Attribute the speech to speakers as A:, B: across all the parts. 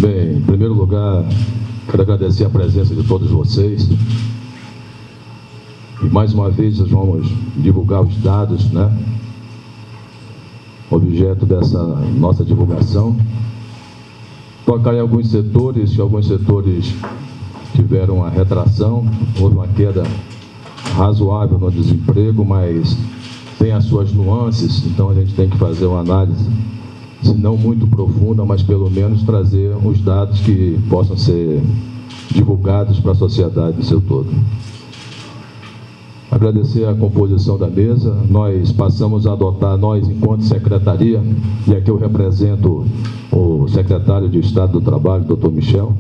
A: Bem, em primeiro lugar, quero agradecer a presença de todos vocês. E mais uma vez nós vamos divulgar os dados, né? Objeto dessa nossa divulgação. Tocar em alguns setores, que alguns setores tiveram uma retração, houve uma queda razoável no desemprego, mas tem as suas nuances, então a gente tem que fazer uma análise, se não muito profunda, mas pelo menos trazer os dados que possam ser divulgados para a sociedade no seu todo. Agradecer a composição da mesa. Nós passamos a adotar, nós enquanto secretaria, e aqui eu represento o secretário de Estado do Trabalho, Dr. Michel,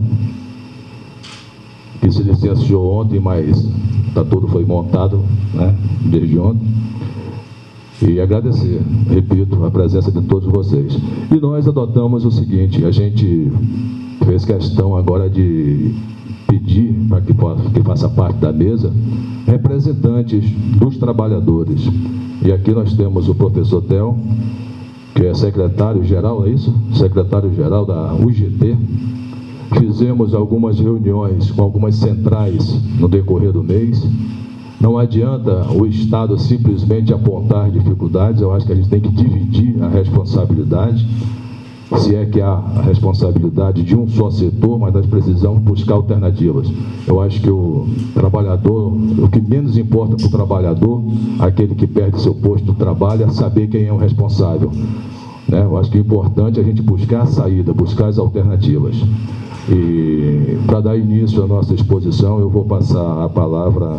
A: que se licenciou ontem, mas tudo foi montado, né, desde ontem. E agradecer, repito, a presença de todos vocês. E nós adotamos o seguinte: a gente fez questão agora de pedir para que faça parte da mesa representantes dos trabalhadores. E aqui nós temos o professor Theo, que é secretário-geral, é isso? Secretário-geral da UGT. Fizemos algumas reuniões com algumas centrais no decorrer do mês. Não adianta o Estado simplesmente apontar dificuldades, eu acho que a gente tem que dividir a responsabilidade, se é que há a responsabilidade de um só setor, mas nós precisamos buscar alternativas. Eu acho que o trabalhador, o que menos importa para o trabalhador, aquele que perde seu posto de trabalho, é saber quem é o responsável, né? Eu acho que é importante a gente buscar a saída, buscar as alternativas. E para dar início à nossa exposição, eu vou passar a palavra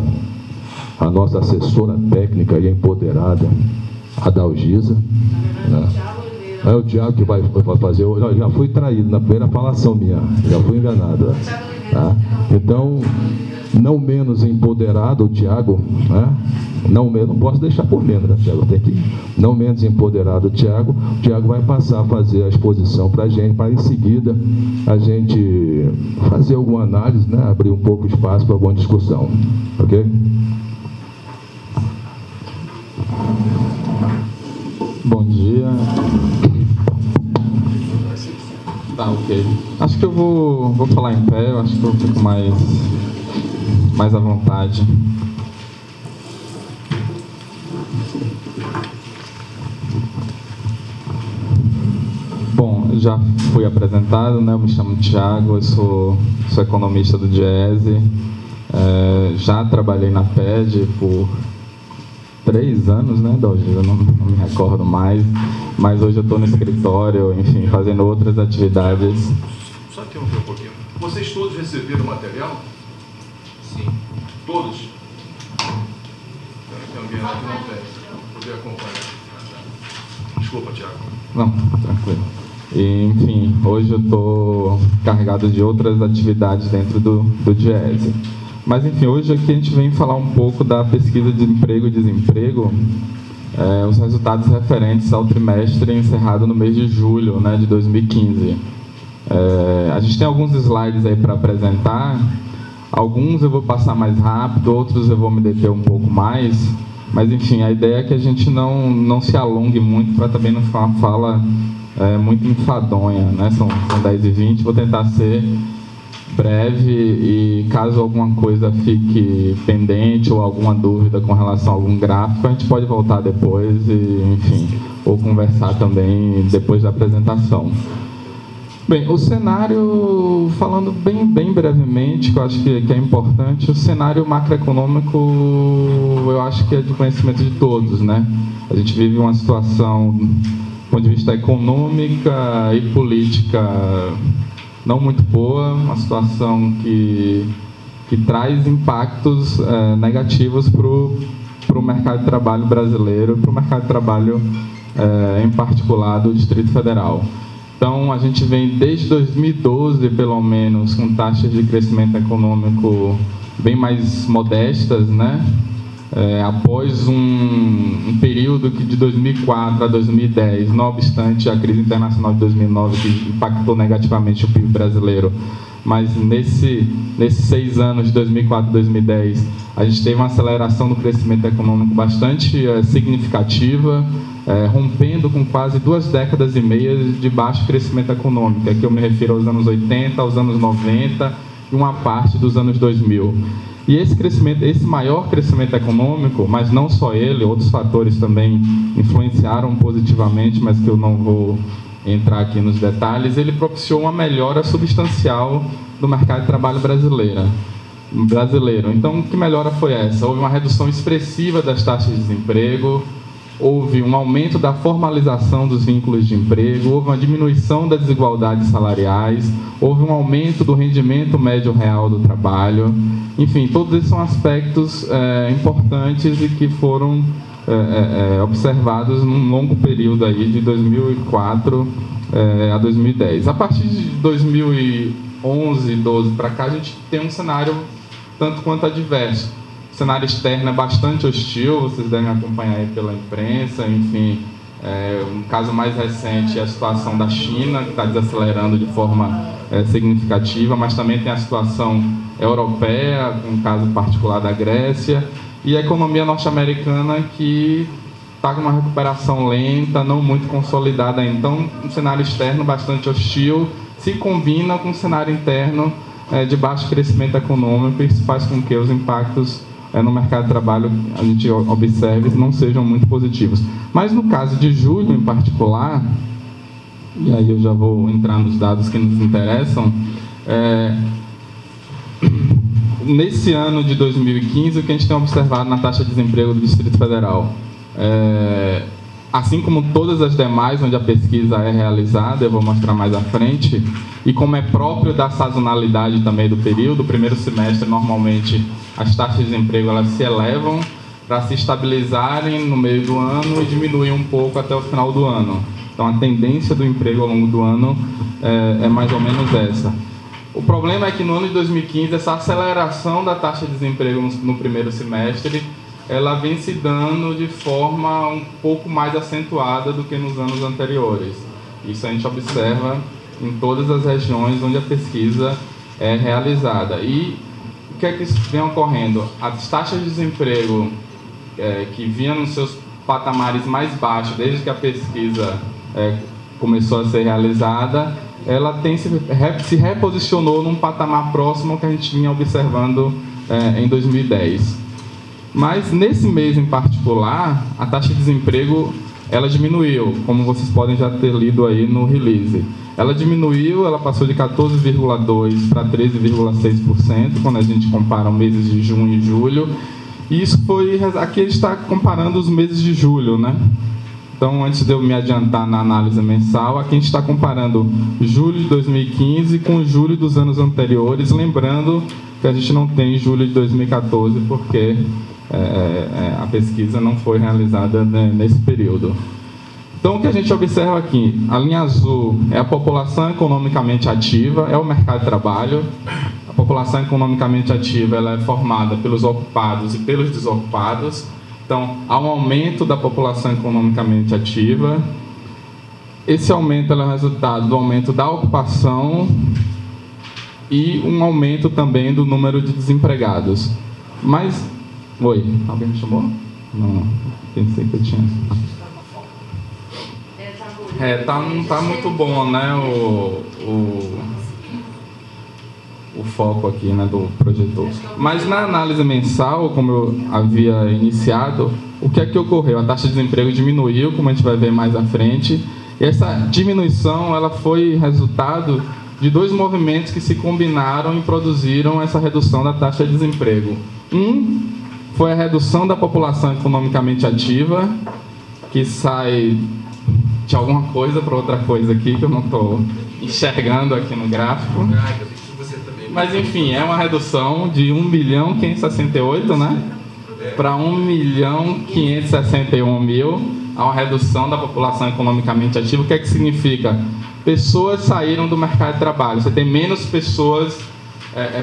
A: à nossa assessora técnica e empoderada, a Dalgisa, né? É o Tiago que vai fazer. Eu já fui traído na primeira falação minha, já fui enganado. Tá? Então, não menos empoderado o Tiago, né? Não posso deixar por menos, né, Tiago? Tem que não menos empoderado o Tiago vai passar a fazer a exposição para a gente, para em seguida a gente fazer alguma análise, né? Abrir um pouco espaço para alguma discussão, ok?
B: Bom dia. Tá, ok. Acho que eu vou falar em pé, eu acho que eu fico mais à vontade. Bom, já fui apresentado, né? Eu me chamo Thiago, eu sou economista do Diese. Já trabalhei na PED por 3 anos, né, Dalgisa? Eu não me recordo mais, mas hoje eu estou no escritório, enfim, fazendo outras atividades.
C: Só interromper um pouquinho. Vocês todos receberam material?
D: Sim.
C: Todos? Tem alguém lá que não tem, para poder acompanhar. Desculpa, Tiago.
B: Não, tranquilo. E, enfim, hoje eu estou carregado de outras atividades dentro do Diese. Mas, enfim, hoje aqui a gente vem falar um pouco da pesquisa de emprego e desemprego, os resultados referentes ao trimestre encerrado no mês de julho, né, de 2015. A gente tem alguns slides aí para apresentar, alguns eu vou passar mais rápido, outros eu vou me deter um pouco mais, mas, enfim, a ideia é que a gente não se alongue muito para também não ficar uma fala muito enfadonha, né? São 10h20, vou tentar ser breve e caso alguma coisa fique pendente ou alguma dúvida com relação a algum gráfico, a gente pode voltar depois e, enfim, ou conversar também depois da apresentação. Bem, o cenário, falando bem brevemente, que eu acho que é importante, o cenário macroeconômico eu acho que é de conhecimento de todos, né? A gente vive uma situação, do ponto de vista econômica e política, não muito boa, uma situação que traz impactos negativos para o mercado de trabalho brasileiro, para o mercado de trabalho em particular do Distrito Federal. Então, a gente vem desde 2012, pelo menos, com taxas de crescimento econômico bem mais modestas, né? Após um período que de 2004 a 2010, não obstante a crise internacional de 2009, que impactou negativamente o PIB brasileiro, mas nesses 6 anos, de 2004 a 2010, a gente teve uma aceleração do crescimento econômico bastante significativa, rompendo com quase 2 décadas e meia de baixo crescimento econômico. Aqui eu me refiro aos anos 80, aos anos 90 e uma parte dos anos 2000. E esse maior crescimento econômico, mas não só ele, outros fatores também influenciaram positivamente, mas que eu não vou entrar aqui nos detalhes, ele propiciou uma melhora substancial do mercado de trabalho brasileiro. Então, que melhora foi essa? Houve uma redução expressiva das taxas de desemprego, houve um aumento da formalização dos vínculos de emprego, houve uma diminuição das desigualdades salariais, houve um aumento do rendimento médio real do trabalho. Enfim, todos esses são aspectos importantes e que foram observados num longo período aí de 2004 a 2010. A partir de 2011, 12 para cá, a gente tem um cenário tanto quanto adverso. O cenário externo é bastante hostil, vocês devem acompanhar aí pela imprensa, enfim, um caso mais recente é a situação da China, que está desacelerando de forma significativa, mas também tem a situação europeia, com um caso particular da Grécia, e a economia norte-americana que está com uma recuperação lenta, não muito consolidada. Então, um cenário externo bastante hostil se combina com um cenário interno de baixo crescimento econômico, e isso faz com que os impactos no mercado de trabalho, a gente observe, não sejam muito positivos. Mas no caso de julho em particular, e aí eu já vou entrar nos dados que nos interessam, nesse ano de 2015, o que a gente tem observado na taxa de desemprego do Distrito Federal, assim como todas as demais onde a pesquisa é realizada, eu vou mostrar mais à frente, e como é próprio da sazonalidade também do período, o primeiro semestre, normalmente, as taxas de desemprego elas se elevam para se estabilizarem no meio do ano e diminuir um pouco até o final do ano. Então, a tendência do emprego ao longo do ano é mais ou menos essa. O problema é que no ano de 2015, essa aceleração da taxa de desemprego no primeiro semestre, ela vem se dando de forma um pouco mais acentuada do que nos anos anteriores. Isso a gente observa em todas as regiões onde a pesquisa é realizada. E o que é que vem ocorrendo? As taxas de desemprego que vinham nos seus patamares mais baixos desde que a pesquisa começou a ser realizada, ela se reposicionou num patamar próximo ao que a gente vinha observando em 2010. Mas nesse mês em particular, a taxa de desemprego ela diminuiu, como vocês podem já ter lido aí no release. Ela diminuiu, ela passou de 14,2% para 13,6%, quando a gente compara os meses de junho e julho. E isso foi, aqui a gente está comparando os meses de julho, né? Então, antes de eu me adiantar na análise mensal, aqui a gente está comparando julho de 2015 com julho dos anos anteriores, lembrando que a gente não tem julho de 2014, porque a pesquisa não foi realizada nesse período. Então, o que a gente observa aqui, a linha azul é a população economicamente ativa, é o mercado de trabalho. A população economicamente ativa ela é formada pelos ocupados e pelos desocupados. Então, há um aumento da população economicamente ativa. Esse aumento é o resultado do aumento da ocupação e um aumento também do número de desempregados. Mas... Oi, alguém me chamou? Não, pensei que eu tinha... não tá muito bom, né, o foco aqui, né, do projetor. Mas na análise mensal, como eu havia iniciado, o que é que ocorreu? A taxa de desemprego diminuiu, como a gente vai ver mais à frente. E essa diminuição ela foi resultado de 2 movimentos que se combinaram e produziram essa redução da taxa de desemprego. Um foi a redução da população economicamente ativa, que sai de alguma coisa para outra coisa aqui, que eu não estou enxergando aqui no gráfico. Mas, enfim, é uma redução de 1.568.000, né? Para 1.561.000, há uma redução da população economicamente ativa. O que é que significa? Pessoas saíram do mercado de trabalho. Você tem menos pessoas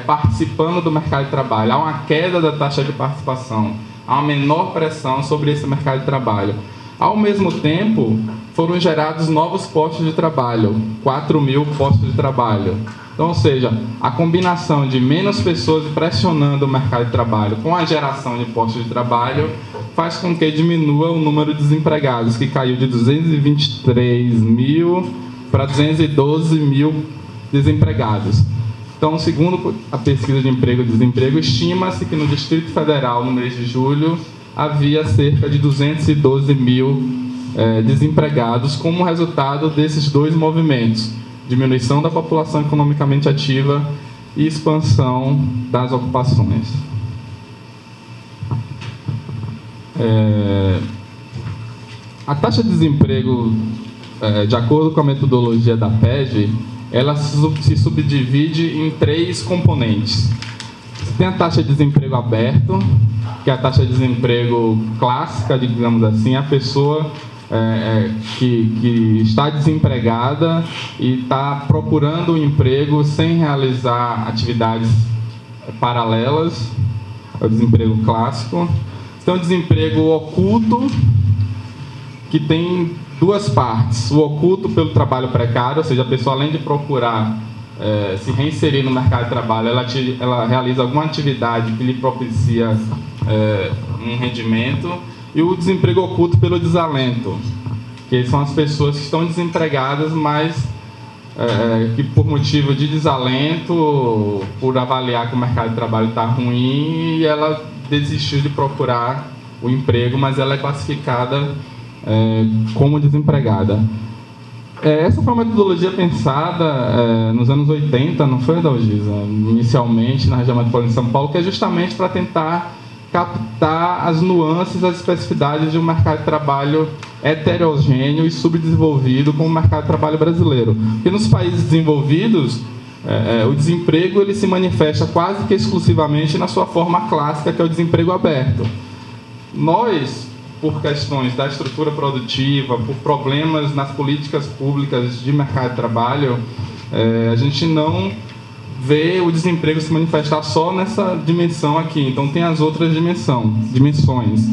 B: participando do mercado de trabalho. Há uma queda da taxa de participação. Há uma menor pressão sobre esse mercado de trabalho. Ao mesmo tempo, foram gerados novos postos de trabalho, 4.000 postos de trabalho. Então, ou seja, a combinação de menos pessoas pressionando o mercado de trabalho com a geração de postos de trabalho faz com que diminua o número de desempregados, que caiu de 223 mil para 212 mil desempregados. Então, segundo a pesquisa de emprego e desemprego, estima-se que no Distrito Federal, no mês de julho, havia cerca de 212 mil desempregados como resultado desses dois movimentos: diminuição da população economicamente ativa e expansão das ocupações. A taxa de desemprego, de acordo com a metodologia da PEG, ela se subdivide em 3 componentes. Tem a taxa de desemprego aberto, que é a taxa de desemprego clássica, digamos assim, a pessoa que está desempregada e está procurando um emprego sem realizar atividades paralelas, é o desemprego clássico. Então, o desemprego oculto, que tem 2 partes: o oculto pelo trabalho precário, ou seja, a pessoa, além de procurar se reinserir no mercado de trabalho, ela realiza alguma atividade que lhe propicia um rendimento. E o desemprego oculto pelo desalento, que são as pessoas que estão desempregadas, mas que por motivo de desalento, por avaliar que o mercado de trabalho está ruim, e ela desistiu de procurar o emprego, mas ela é classificada como desempregada. Essa foi uma metodologia pensada nos anos 80, não foi, Dalgisa? Inicialmente na região metropolitana de São Paulo, que é justamente para tentar captar as nuances, as especificidades de um mercado de trabalho heterogêneo e subdesenvolvido como o mercado de trabalho brasileiro. Porque nos países desenvolvidos, o desemprego ele se manifesta quase que exclusivamente na sua forma clássica, que é o desemprego aberto. Nós, por questões da estrutura produtiva, por problemas nas políticas públicas de mercado de trabalho, a gente não vê o desemprego se manifestar só nessa dimensão aqui. Então, tem as outras dimensões.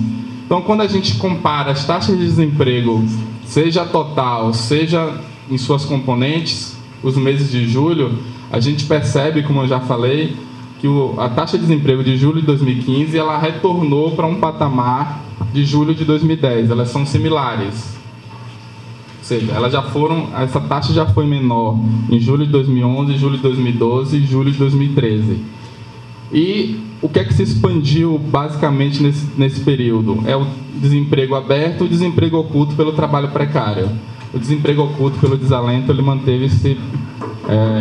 B: Então, quando a gente compara as taxas de desemprego, seja total, seja em suas componentes, os meses de julho, a gente percebe, como eu já falei, que a taxa de desemprego de julho de 2015 ela retornou para um patamar de julho de 2010. Elas são similares. Ou seja, essa taxa já foi menor em julho de 2011, julho de 2012 e julho de 2013. E o que é que se expandiu basicamente nesse período? É o desemprego aberto e o desemprego oculto pelo trabalho precário. O desemprego oculto pelo desalento ele manteve-se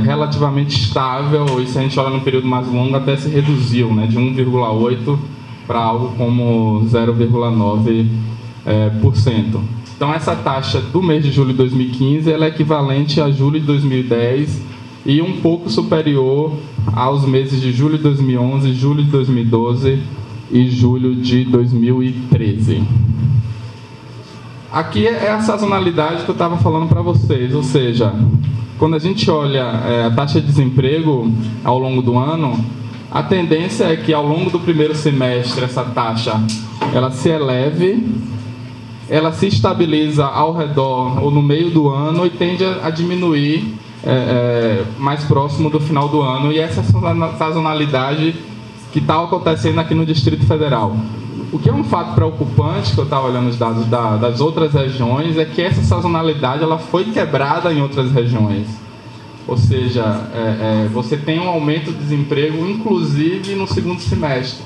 B: relativamente estável, e se a gente olha no período mais longo até se reduziu, né, de 1,8% para algo como 0,9%. Então, essa taxa do mês de julho de 2015 ela é equivalente a julho de 2010 e um pouco superior aos meses de julho de 2011, julho de 2012 e julho de 2013. Aqui é a sazonalidade que eu estava falando para vocês, ou seja, quando a gente olha a taxa de desemprego ao longo do ano, a tendência é que ao longo do primeiro semestre essa taxa ela se eleve, ela se estabiliza ao redor ou no meio do ano e tende a diminuir mais próximo do final do ano. E essa sazonalidade que está acontecendo aqui no Distrito Federal. O que é um fato preocupante, que eu estava olhando os dados das outras regiões, é que essa sazonalidade ela foi quebrada em outras regiões. Ou seja, você tem um aumento de desemprego, inclusive no segundo semestre.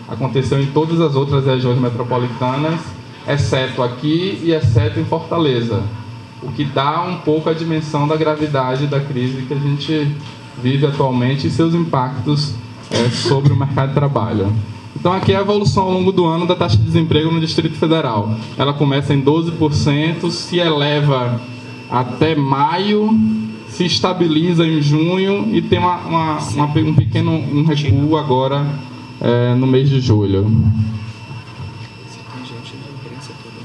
B: Aconteceu em todas as outras regiões metropolitanas, exceto aqui e exceto em Fortaleza, o que dá um pouco a dimensão da gravidade da crise que a gente vive atualmente e seus impactos sobre o mercado de trabalho. Então, aqui é a evolução ao longo do ano da taxa de desemprego no Distrito Federal. Ela começa em 12%, se eleva até maio, se estabiliza em junho e tem um pequeno recuo agora no mês de julho.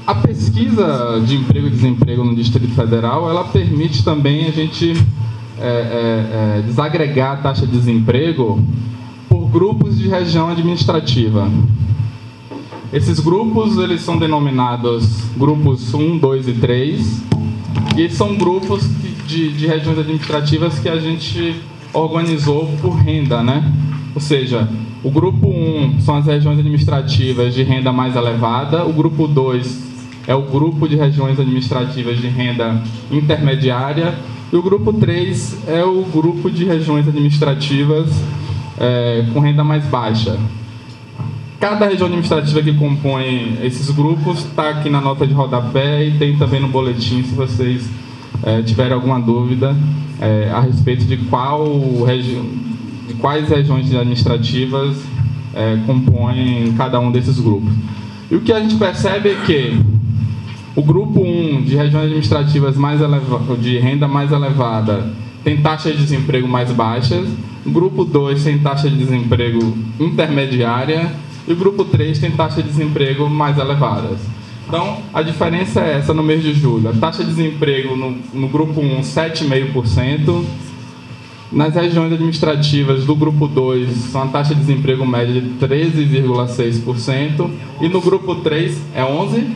B: A pesquisa de emprego e desemprego no Distrito Federal, ela permite também a gente desagregar a taxa de desemprego por grupos de região administrativa. Esses grupos, eles são denominados grupos 1, 2 e 3, e são grupos de regiões administrativas que a gente organizou por renda, né? Ou seja, o grupo 1 são as regiões administrativas de renda mais elevada, o grupo 2 é o grupo de regiões administrativas de renda intermediária, e o grupo 3 é o grupo de regiões administrativas com renda mais baixa. Cada região administrativa que compõe esses grupos está aqui na nota de rodapé e tem também no boletim, se vocês tiverem alguma dúvida a respeito de quais regiões administrativas compõem cada um desses grupos. E o que a gente percebe é que o grupo 1 de regiões administrativas de renda mais elevada tem taxas de desemprego mais baixas, o grupo 2 tem taxa de desemprego intermediária e o grupo 3 tem taxa de desemprego mais elevadas. Então, a diferença é essa no mês de julho. A taxa de desemprego no grupo 1, 7,5%. Nas regiões administrativas do grupo 2, são a taxa de desemprego média de 13,6%. E no grupo 3, é 11?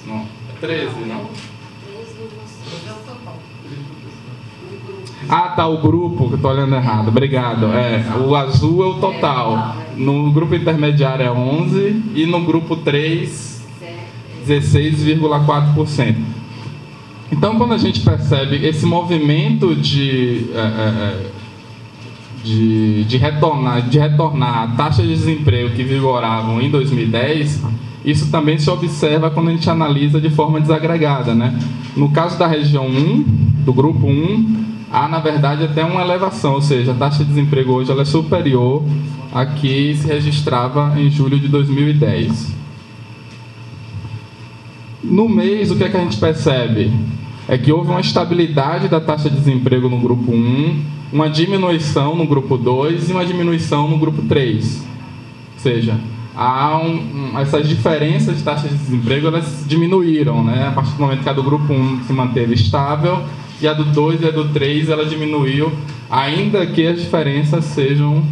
B: Não, 13, não? Ah, tá, o grupo, que eu estou olhando errado, obrigado. O azul é o total. No grupo intermediário é 11 e no grupo 3, 16,4%. Então, quando a gente percebe esse movimento de retornar a taxa de desemprego que vigoravam em 2010, isso também se observa quando a gente analisa de forma desagregada, né? No caso da região 1, do grupo 1, há, na verdade, até uma elevação, ou seja, a taxa de desemprego hoje ela é superior à que se registrava em julho de 2010. No mês, o que é que a gente percebe? É que houve uma estabilidade da taxa de desemprego no grupo 1, uma diminuição no grupo 2 e uma diminuição no grupo 3. Ou seja, essas diferenças de taxa de desemprego elas diminuíram, né? A partir do momento que a do grupo 1 se manteve estável, e a do 2 e a do 3 ela diminuiu, ainda que as diferenças sejam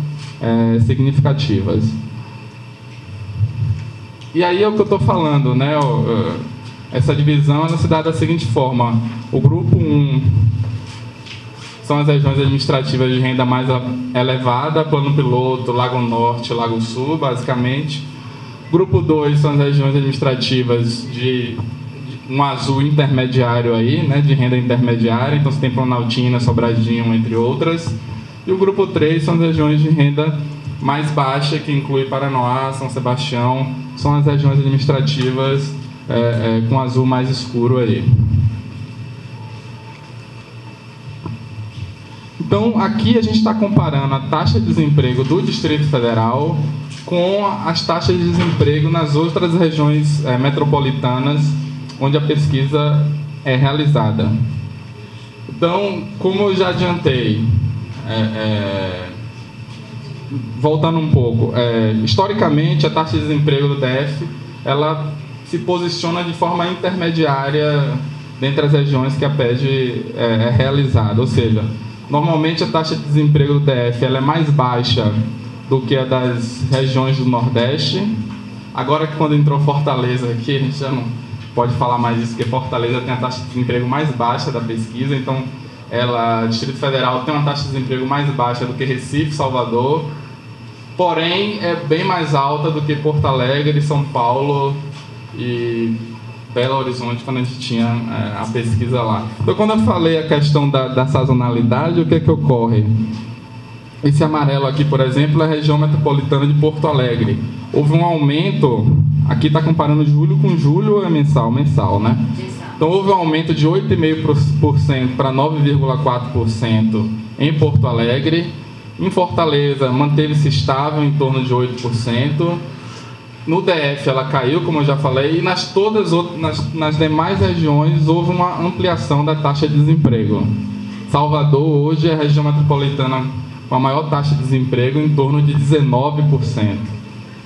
B: significativas. E aí é o que eu estou falando, né? Essa divisão ela se dá da seguinte forma: o grupo 1 são as regiões administrativas de renda mais elevada, Plano Piloto, Lago Norte, Lago Sul, basicamente. Grupo 2 são as regiões administrativas de um azul intermediário aí, né, de renda intermediária, então você tem Planaltina, Sobradinho, entre outras. E o grupo 3 são as regiões de renda mais baixa, que inclui Paranoá, São Sebastião, são as regiões administrativas com azul mais escuro aí. Então, aqui a gente está comparando a taxa de desemprego do Distrito Federal com as taxas de desemprego nas outras regiões metropolitanas onde a pesquisa é realizada. Então, como eu já adiantei, voltando um pouco, historicamente a taxa de desemprego do DF ela se posiciona de forma intermediária dentre as regiões que a PED é realizada, ou seja, normalmente a taxa de desemprego do DF ela é mais baixa do que a das regiões do Nordeste. Agora que quando entrou Fortaleza aqui, a gente já não pode falar mais disso, porque Fortaleza tem a taxa de desemprego mais baixa da pesquisa, então Distrito Federal tem uma taxa de desemprego mais baixa do que Recife, Salvador, porém é bem mais alta do que Porto Alegre, São Paulo e Belo Horizonte, quando a gente tinha a pesquisa lá. Então, quando eu falei a questão da sazonalidade, o que é que ocorre? Esse amarelo aqui, por exemplo, é a região metropolitana de Porto Alegre. Houve um aumento, aqui está comparando julho com julho, ou é mensal, né? Então, houve um aumento de 8,5% para 9,4% em Porto Alegre. Em Fortaleza, manteve-se estável em torno de 8%. No DF ela caiu, como eu já falei, e nas demais regiões houve uma ampliação da taxa de desemprego. Salvador hoje é a região metropolitana com a maior taxa de desemprego, em torno de 19%.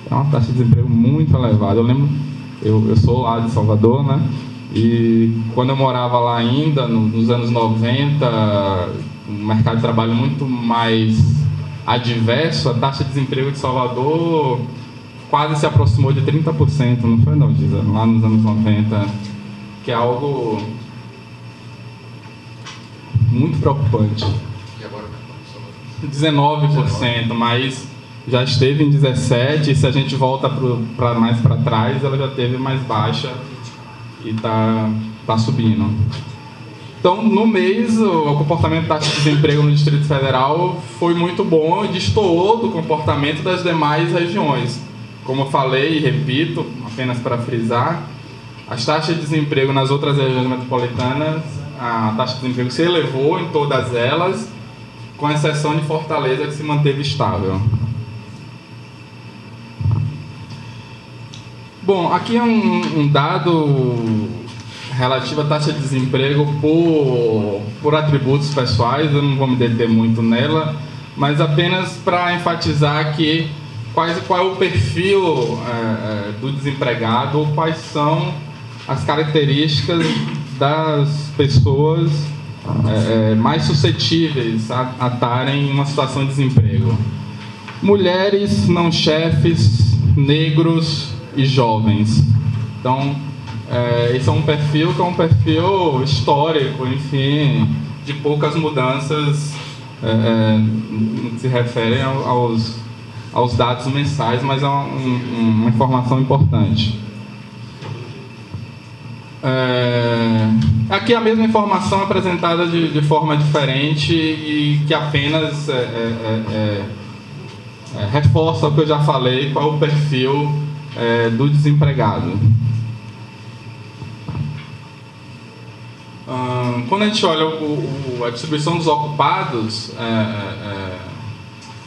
B: É uma taxa de desemprego muito elevada. Eu lembro, eu sou lá de Salvador, né? E quando eu morava lá ainda, nos anos 90, um mercado de trabalho muito mais adverso, a taxa de desemprego de Salvador quase se aproximou de 30%, não foi não, Giza? Lá nos anos 90, que é algo muito preocupante.
C: E agora?
B: 19%, mas já esteve em 17%, e se a gente volta mais para trás, ela já teve mais baixa e tá subindo. Então, no mês, o comportamento da taxa de desemprego no Distrito Federal foi muito bom e destoou do comportamento das demais regiões. Como eu falei e repito, apenas para frisar, as taxas de desemprego nas outras regiões metropolitanas, a taxa de desemprego se elevou em todas elas, com exceção de Fortaleza, que se manteve estável. Bom, aqui é um dado relativo à taxa de desemprego por atributos pessoais, eu não vou me deter muito nela, mas apenas para enfatizar que qual é o perfil do desempregado, ou quais são as características das pessoas mais suscetíveis a estarem em uma situação de desemprego. Mulheres, não chefes, negros e jovens. Então, esse é um perfil que é um perfil histórico, enfim, de poucas mudanças no que se refere aos dados mensais, mas é uma informação importante. Aqui a mesma informação apresentada de forma diferente e que apenas reforça o que eu já falei, qual é o perfil do desempregado. Quando a gente olha a distribuição dos ocupados,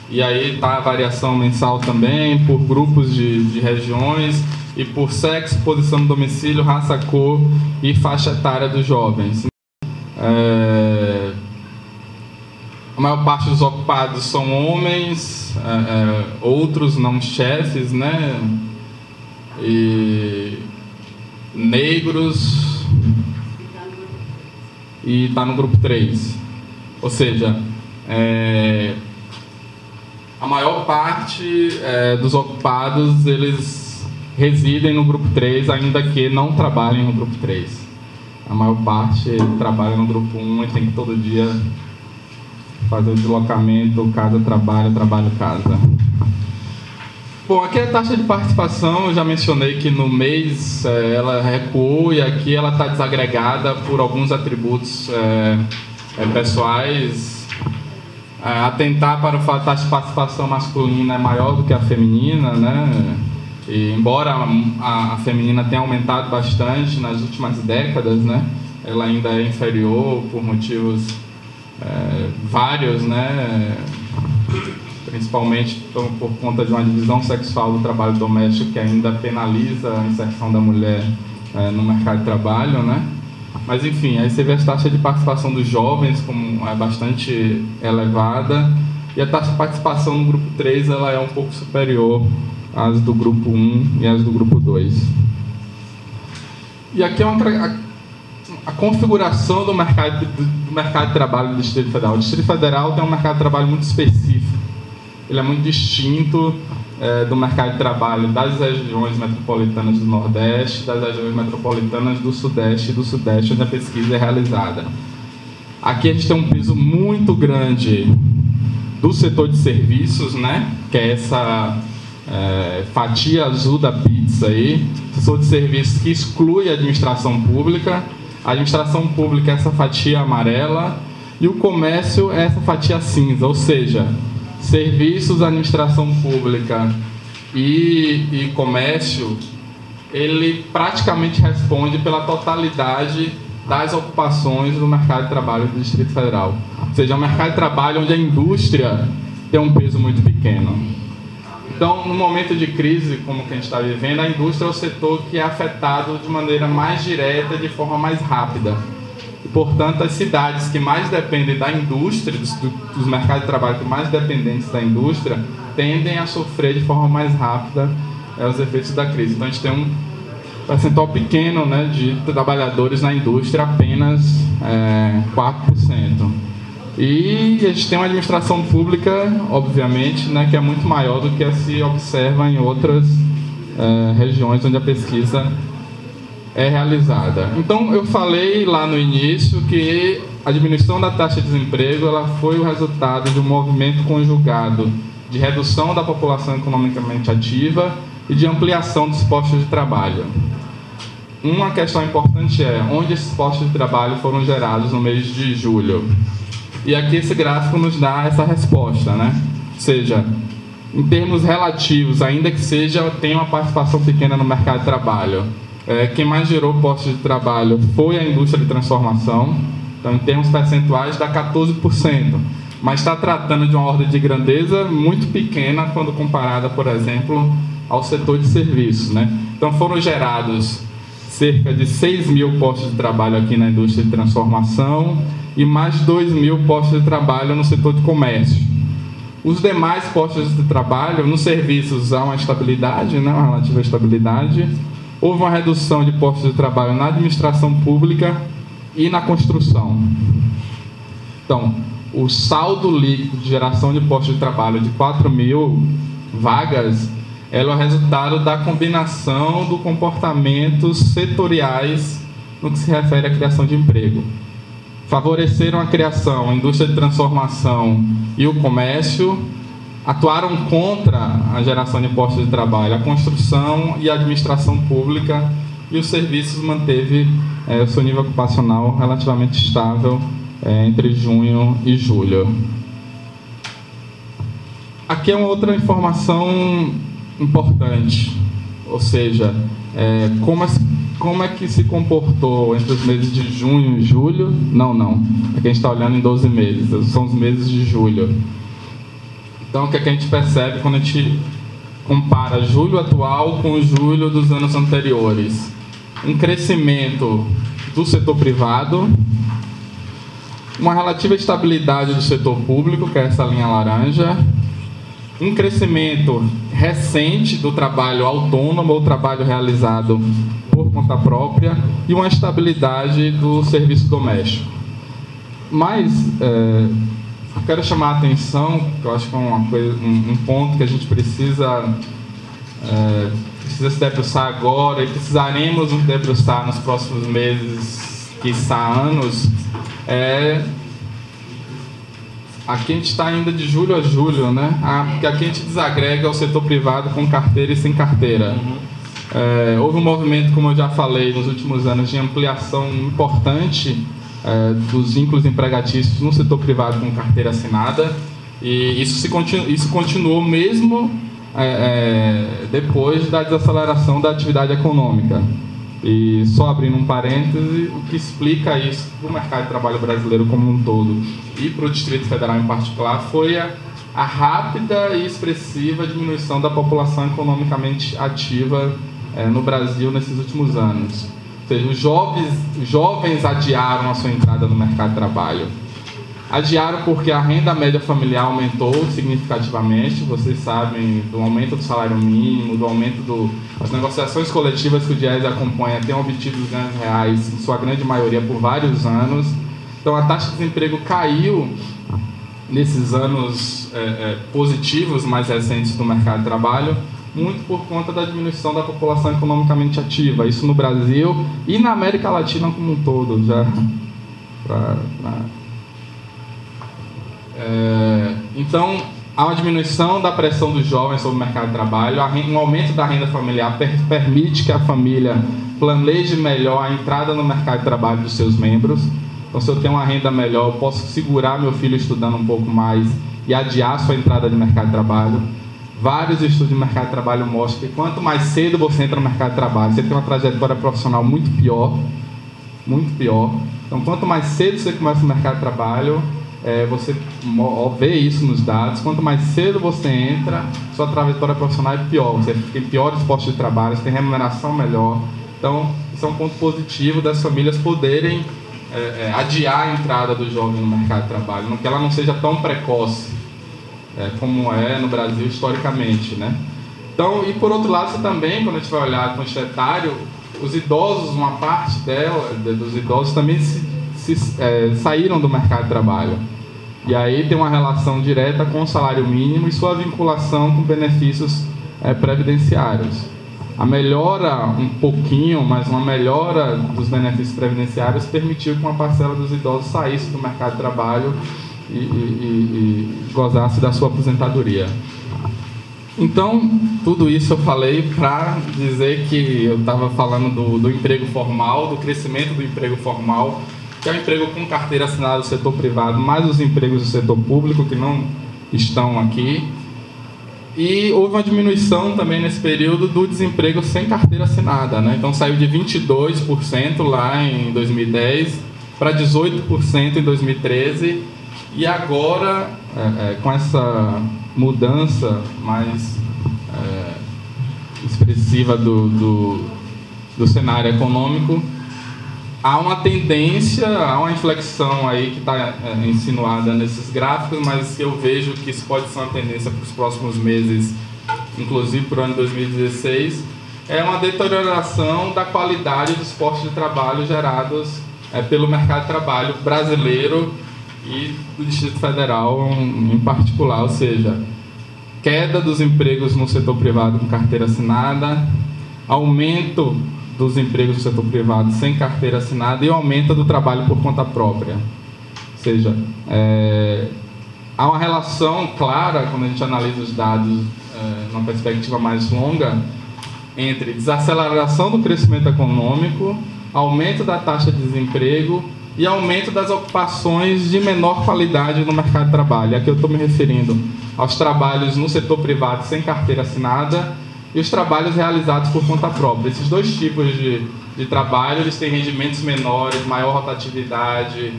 B: e aí está a variação mensal também, por grupos de regiões, e por sexo, posição no domicílio, raça, cor e faixa etária dos jovens. A maior parte dos ocupados são homens, outros não chefes, né? E negros, e está no grupo 3. Ou seja, a maior parte dos ocupados, eles residem no grupo 3, ainda que não trabalhem no grupo 3. A maior parte trabalha no grupo 1 e tem que todo dia fazer o deslocamento, casa-trabalho, trabalho-casa. Bom, aqui a taxa de participação, eu já mencionei que no mês ela recuou, e aqui ela está desagregada por alguns atributos pessoais. Atentar para o fato da taxa de participação masculina é maior do que a feminina, né? E embora a feminina tenha aumentado bastante nas últimas décadas, né? Ela ainda é inferior por motivos vários, né? Principalmente por conta de uma divisão sexual do trabalho doméstico que ainda penaliza a inserção da mulher no mercado de trabalho, né? Mas enfim, aí você vê a taxa de participação dos jovens como é bastante elevada, e a taxa de participação no grupo 3 ela é um pouco superior às do grupo 1 e às do grupo 2. E aqui é a configuração do mercado de trabalho do Distrito Federal. O Distrito Federal tem um mercado de trabalho muito específico. Ele é muito distinto do mercado de trabalho das regiões metropolitanas do Nordeste, das regiões metropolitanas do Sudeste e do Sudeste, onde a pesquisa é realizada. Aqui a gente tem um peso muito grande do setor de serviços, né? Que é essa fatia azul da pizza aí, setor de serviços que exclui a administração pública. A administração pública é essa fatia amarela e o comércio é essa fatia cinza, ou seja, serviços, administração pública e comércio, ele praticamente responde pela totalidade das ocupações do mercado de trabalho do Distrito Federal. Ou seja, é um mercado de trabalho onde a indústria tem um peso muito pequeno. Então, no momento de crise como que a gente está vivendo, a indústria é o setor que é afetado de maneira mais direta, de forma mais rápida. E, portanto, as cidades que mais dependem da indústria, dos mercados de trabalho que mais dependentes da indústria, tendem a sofrer de forma mais rápida os efeitos da crise. Então, a gente tem um percentual pequeno, né, de trabalhadores na indústria, apenas 4%. E a gente tem uma administração pública, obviamente, né, que é muito maior do que se observa em outras regiões onde a pesquisa é realizada. Então, eu falei lá no início que a diminuição da taxa de desemprego ela foi o resultado de um movimento conjugado de redução da população economicamente ativa e de ampliação dos postos de trabalho. Uma questão importante é onde esses postos de trabalho foram gerados no mês de julho. E aqui esse gráfico nos dá essa resposta, né? Ou seja, em termos relativos, ainda que tenha uma participação pequena no mercado de trabalho, quem mais gerou postos de trabalho foi a indústria de transformação. Então, em termos percentuais, dá 14%. Mas está tratando de uma ordem de grandeza muito pequena quando comparada, por exemplo, ao setor de serviços, né? Então, foram gerados cerca de 6 mil postos de trabalho aqui na indústria de transformação e mais 2 mil postos de trabalho no setor de comércio. Os demais postos de trabalho, nos serviços, há uma estabilidade, né, uma relativa estabilidade. Houve uma redução de postos de trabalho na administração pública e na construção. Então, o saldo líquido de geração de postos de trabalho de 4 mil vagas é o resultado da combinação do comportamentos setoriais no que se refere à criação de emprego. Favoreceram a criação, a indústria de transformação e o comércio, atuaram contra a geração de postos de trabalho, a construção e a administração pública, e os serviços manteve o seu nível ocupacional relativamente estável entre junho e julho. Aqui é uma outra informação importante, ou seja, como é que se comportou entre os meses de junho e julho? Não. Aqui a gente está olhando em 12 meses, são os meses de julho. Então, o que a gente percebe quando a gente compara julho atual com julho dos anos anteriores? Um crescimento do setor privado, uma relativa estabilidade do setor público, que é essa linha laranja, um crescimento recente do trabalho autônomo ou trabalho realizado por conta própria e uma estabilidade do serviço doméstico. Mas eu quero chamar a atenção, que eu acho que é um ponto que a gente precisa se debruçar agora e precisaremos nos debruçar nos próximos meses, quiçá anos, aqui a gente está ainda de julho a julho, né? Porque aqui a gente desagrega o setor privado com carteira e sem carteira. Houve um movimento, como eu já falei, nos últimos anos, de ampliação importante dos vínculos empregatícios no setor privado com carteira assinada, e isso continuou mesmo depois da desaceleração da atividade econômica. E só abrindo um parêntese, o que explica isso para o mercado de trabalho brasileiro como um todo e para o Distrito Federal em particular foi a rápida e expressiva diminuição da população economicamente ativa no Brasil nesses últimos anos. Ou seja, os jovens adiaram a sua entrada no mercado de trabalho. Adiaram porque a renda média familiar aumentou significativamente, vocês sabem, do aumento do salário mínimo, do aumento das negociações coletivas que o DIEESE acompanha, têm obtido ganhos reais, em sua grande maioria, por vários anos. Então, a taxa de desemprego caiu nesses anos positivos mais recentes do mercado de trabalho, muito por conta da diminuição da população economicamente ativa, isso no Brasil e na América Latina como um todo, já então, há uma diminuição da pressão dos jovens sobre o mercado de trabalho, um aumento da renda familiar permite que a família planeje melhor a entrada no mercado de trabalho dos seus membros. Então, se eu tenho uma renda melhor, eu posso segurar meu filho estudando um pouco mais e adiar sua entrada no mercado de trabalho. Vários estudos de mercado de trabalho mostram que quanto mais cedo você entra no mercado de trabalho, você tem uma trajetória profissional muito pior. Então, quanto mais cedo você começa no mercado de trabalho, você vê isso nos dados, quanto mais cedo você entra, sua trajetória profissional é pior, você tem piores postos de trabalho, você tem remuneração melhor. Então, isso é um ponto positivo das famílias poderem adiar a entrada do jovem no mercado de trabalho, que ela não seja tão precoce como é no Brasil historicamente, né? Então, e por outro lado, você também, quando a gente vai olhar com o etário, os idosos, uma parte dos idosos também saíram do mercado de trabalho. E aí tem uma relação direta com o salário mínimo e sua vinculação com benefícios previdenciários. A melhora, um pouquinho, mas uma melhora dos benefícios previdenciários permitiu que uma parcela dos idosos saísse do mercado de trabalho e gozasse da sua aposentadoria. Então, tudo isso eu falei para dizer que eu estava falando do emprego formal, do crescimento do emprego formal, que é o emprego com carteira assinada do setor privado, mais os empregos do setor público, que não estão aqui. E houve uma diminuição também nesse período do desemprego sem carteira assinada, né? Então saiu de 22% lá em 2010 para 18% em 2013. E agora, com essa mudança mais expressiva do cenário econômico, há uma tendência, há uma inflexão aí que está insinuada nesses gráficos, mas eu vejo que isso pode ser uma tendência para os próximos meses, inclusive para o ano de 2016, é uma deterioração da qualidade dos postos de trabalho gerados pelo mercado de trabalho brasileiro e do Distrito Federal em particular, ou seja, queda dos empregos no setor privado com carteira assinada, aumento dos empregos do setor privado sem carteira assinada e o aumento do trabalho por conta própria. Ou seja, há uma relação clara, quando a gente analisa os dados numa perspectiva mais longa, entre desaceleração do crescimento econômico, aumento da taxa de desemprego e aumento das ocupações de menor qualidade no mercado de trabalho. Aqui eu estou me referindo aos trabalhos no setor privado sem carteira assinada e os trabalhos realizados por conta própria. Esses dois tipos de trabalho, eles têm rendimentos menores, maior rotatividade,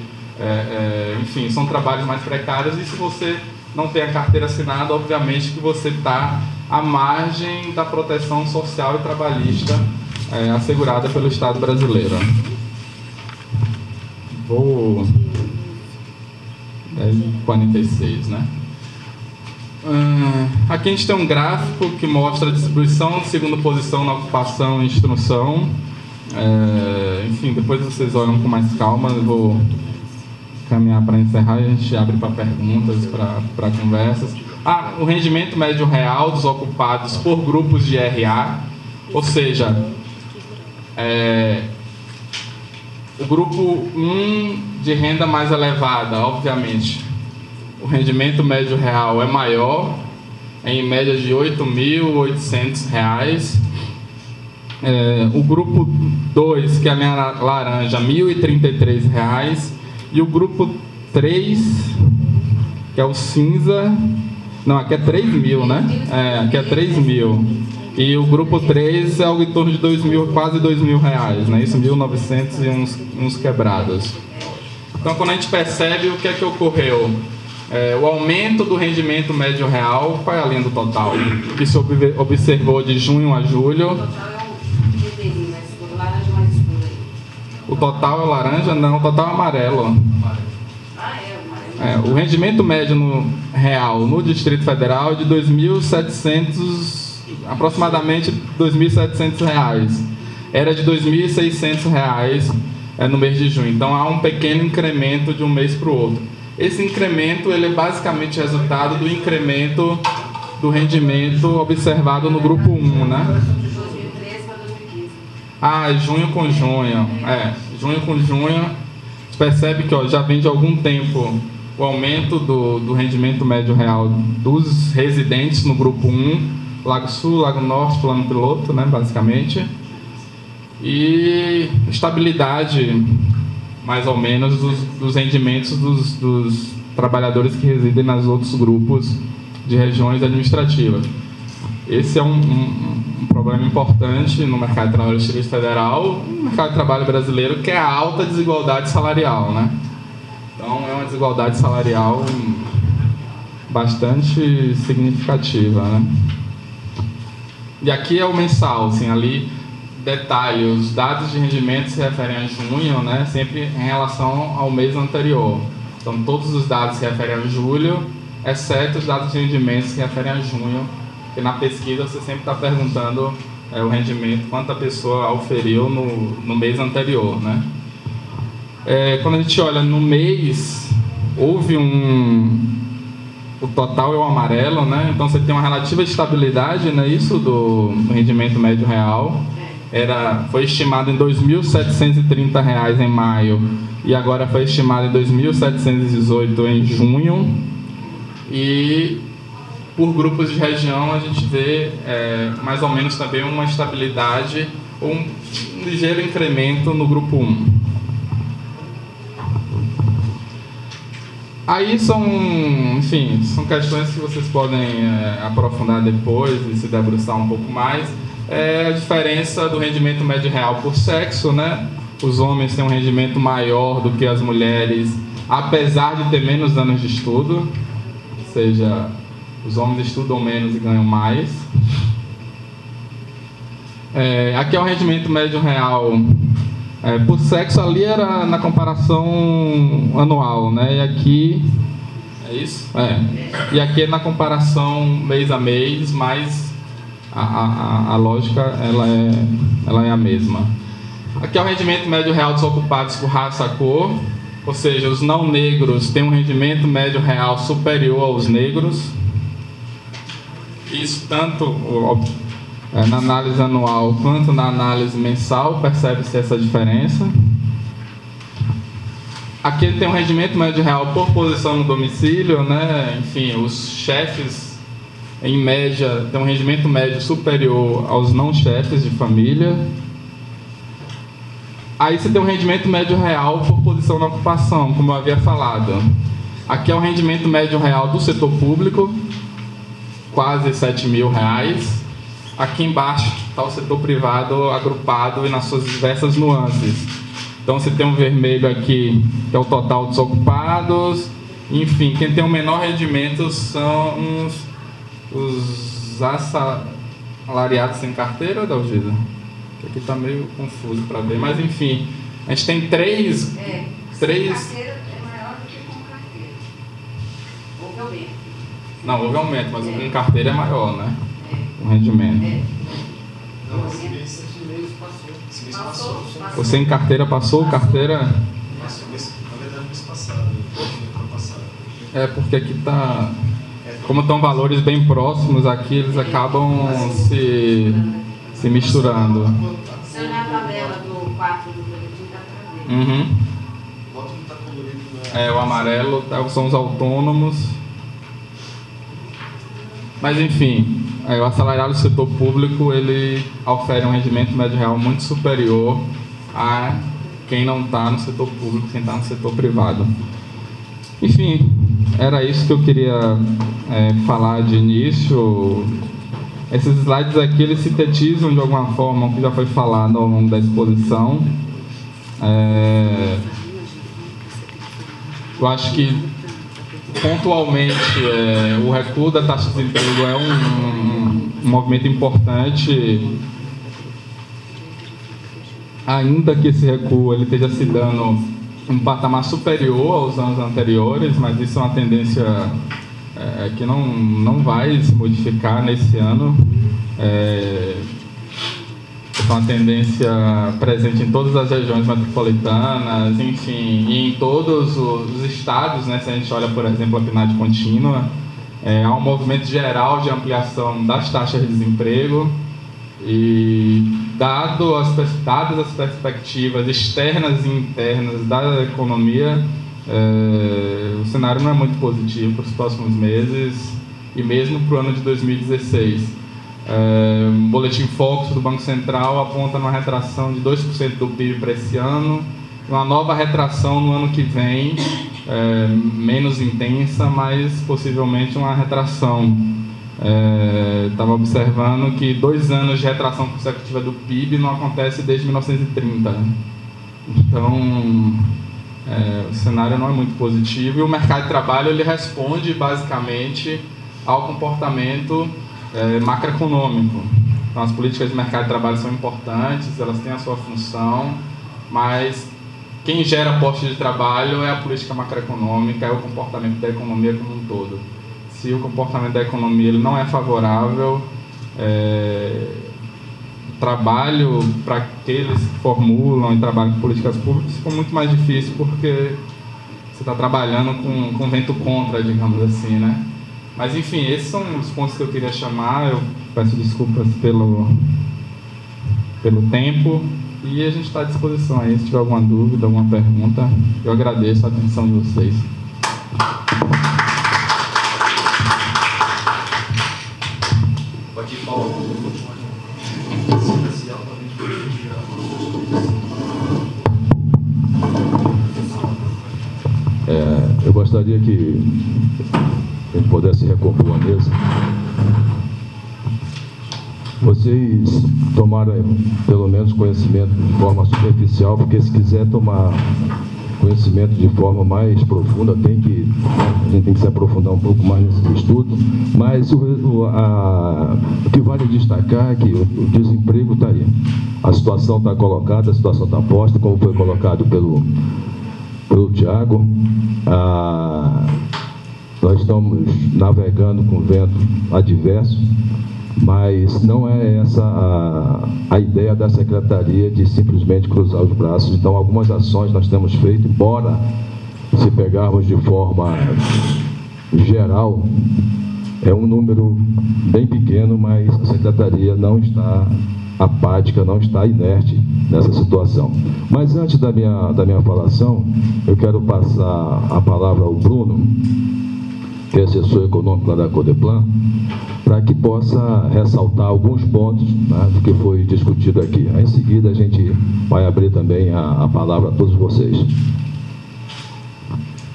B: enfim, são trabalhos mais precários, e se você não tem a carteira assinada, obviamente que você está à margem da proteção social e trabalhista assegurada pelo Estado brasileiro. Vou... 10h46, né? Aqui a gente tem um gráfico que mostra a distribuição de segunda posição na ocupação e instrução. Enfim, depois vocês olham com mais calma, eu vou caminhar para encerrar e a gente abre para perguntas, para conversas. O rendimento médio real dos ocupados por grupos de RA, ou seja, o grupo 1 de renda mais elevada, obviamente, o rendimento médio real é maior, em média de R$ 8.800. O grupo 2, que é a linha laranja, R$ 1.033. E o grupo 3, que é o cinza... Não, aqui é 3.000, né? Aqui é 3.000. E o grupo 3 é algo em torno de quase R$2.000, né? Isso, 1.900 e uns quebrados. Então, quando a gente percebe o que é que ocorreu, o aumento do rendimento médio real, qual é a linha do total? Que se observou de junho a julho.
D: O total é o vermelho, mas o laranja mais escuro aí.
B: O total é o laranja? Não, o total é amarelo.
D: O amarelo.
B: O rendimento médio real no Distrito Federal é de 2.700, aproximadamente R$2.700. Era de R$2.600 no mês de junho. Então há um pequeno incremento de um mês para o outro. Esse incremento ele é basicamente resultado do incremento do rendimento observado no grupo 1, né?
D: De 2013 para 2015.
B: Junho com junho. Junho com junho. Você percebe que já vem de algum tempo o aumento do rendimento médio real dos residentes no grupo 1, Lago Sul, Lago Norte, Plano Piloto, né, basicamente. E estabilidade, mais ou menos, dos rendimentos dos trabalhadores que residem nos outros grupos de regiões administrativas. Esse é um problema importante no mercado de trabalho do Distrito Federal, no mercado de trabalho brasileiro, que é a alta desigualdade salarial, né? Então, é uma desigualdade salarial bastante significativa, né? E aqui é o mensal, assim, ali, detalhe, os dados de rendimento se referem a junho, né? Sempre em relação ao mês anterior. Então, todos os dados se referem a julho, exceto os dados de rendimento se referem a junho, porque na pesquisa você sempre está perguntando o rendimento, quanto a pessoa auferiu no mês anterior, né? Quando a gente olha no mês, houve o total é o amarelo, né? Então você tem uma relativa estabilidade, né? Isso do rendimento médio real. Foi estimado em R$ 2.730 em maio e agora foi estimado em R$ 2.718 em junho. E por grupos de região a gente vê mais ou menos também uma estabilidade ou um ligeiro incremento no grupo 1. Aí são questões que vocês podem aprofundar depois e se debruçar um pouco mais. A diferença do rendimento médio real por sexo, né? Os homens têm um rendimento maior do que as mulheres, apesar de ter menos anos de estudo, ou seja, os homens estudam menos e ganham mais. Aqui é o rendimento médio real por sexo, ali era na comparação anual, né? E aqui é isso? E aqui é na comparação mês a mês, mas a lógica ela é a mesma. Aqui é o rendimento médio real dos ocupados por raça, cor, ou seja, os não negros têm um rendimento médio real superior aos negros. Isso tanto na análise anual quanto na análise mensal, percebe-se essa diferença. Aqui tem um rendimento médio real por posição no domicílio, né? Enfim, os chefes, em média, têm um rendimento médio superior aos não chefes de família. Aí você tem um rendimento médio real por posição na ocupação, como eu havia falado. Aqui é o rendimento médio real do setor público, quase R$ 7.000. Aqui embaixo está o setor privado agrupado e nas suas diversas nuances. Então você tem um vermelho aqui, que é o total dos ocupados. Enfim, quem tem o menor rendimento são os assalariados sem carteira, Dalgisa? Aqui está meio confuso para ver, mas enfim, a gente tem três.
D: Carteira é maior do que com carteira. Houve aumento.
B: Não, houve aumento, mas com carteira é maior, né? O rendimento.
C: Não, esse mês passou. Esse mês passou.
B: Você sem carteira passou? Carteira?
C: Passou, na verdade, mês passado.
B: Porque aqui está. Como estão valores bem próximos aqui, eles acabam se misturando.
D: Se olhar a tabela do 4 do boletim, dá para ver.
B: Uhum.
C: O voto não está colorido,
B: O amarelo são os autônomos. Mas enfim, o assalariado do setor público, ele ofere um rendimento médio real muito superior a quem não está no setor público, quem está no setor privado. Enfim, era isso que eu queria falar de início. Esses slides aqui, eles sintetizam de alguma forma o que já foi falado ao longo da exposição. Eu acho que, pontualmente, o recuo da taxa de desemprego é um movimento importante, ainda que esse recuo ele esteja se dando um patamar superior aos anos anteriores, mas isso é uma tendência que não vai se modificar nesse ano. É uma tendência presente em todas as regiões metropolitanas, enfim, e em todos os estados, né? Se a gente olha, por exemplo, a PNAD contínua, há um movimento geral de ampliação das taxas de desemprego e, dadas as perspectivas externas e internas da economia, o cenário não é muito positivo para os próximos meses e mesmo para o ano de 2016. O Boletim Focus do Banco Central aponta uma retração de 2% do PIB para esse ano, uma nova retração no ano que vem, menos intensa, mas possivelmente uma retração. Estava observando que 2 anos de retração consecutiva do PIB não acontece desde 1930. Então, o cenário não é muito positivo e o mercado de trabalho ele responde basicamente ao comportamento macroeconômico. Então, as políticas de mercado de trabalho são importantes, elas têm a sua função, mas quem gera postos de trabalho é a política macroeconômica, é o comportamento da economia como um todo. Se o comportamento da economia ele não é favorável, trabalho para aqueles que formulam e trabalham com políticas públicas fica muito mais difícil porque você está trabalhando com vento contra, digamos assim, né? Mas, enfim, esses são os pontos que eu queria chamar. Eu peço desculpas pelo tempo e a gente está à disposição aí, se tiver alguma dúvida, alguma pergunta. Eu agradeço a atenção de vocês.
C: Pode ir, Paulo.
A: Eu gostaria que a gente pudesse recompor a mesa. Vocês tomaram pelo menos conhecimento de forma superficial, porque se quiser tomar conhecimento de forma mais profunda, a gente tem que se aprofundar um pouco mais nesse estudo. Mas o que vale destacar é que o desemprego está aí. A situação está colocada, a situação está posta, como foi colocado pelo Tiago. Nós estamos navegando com vento adverso, mas não é essa a ideia da Secretaria de simplesmente cruzar os braços. Então, algumas ações nós temos feito, embora, se pegarmos de forma geral, é um número bem pequeno, mas a Secretaria não está apática, não está inerte nessa situação. Mas antes da minha falação, eu quero passar a palavra ao Bruno, que é assessor econômico lá da Codeplan, para que possa ressaltar alguns pontos, né, do que foi discutido aqui. Aí, em seguida, a gente vai abrir também a palavra a todos vocês.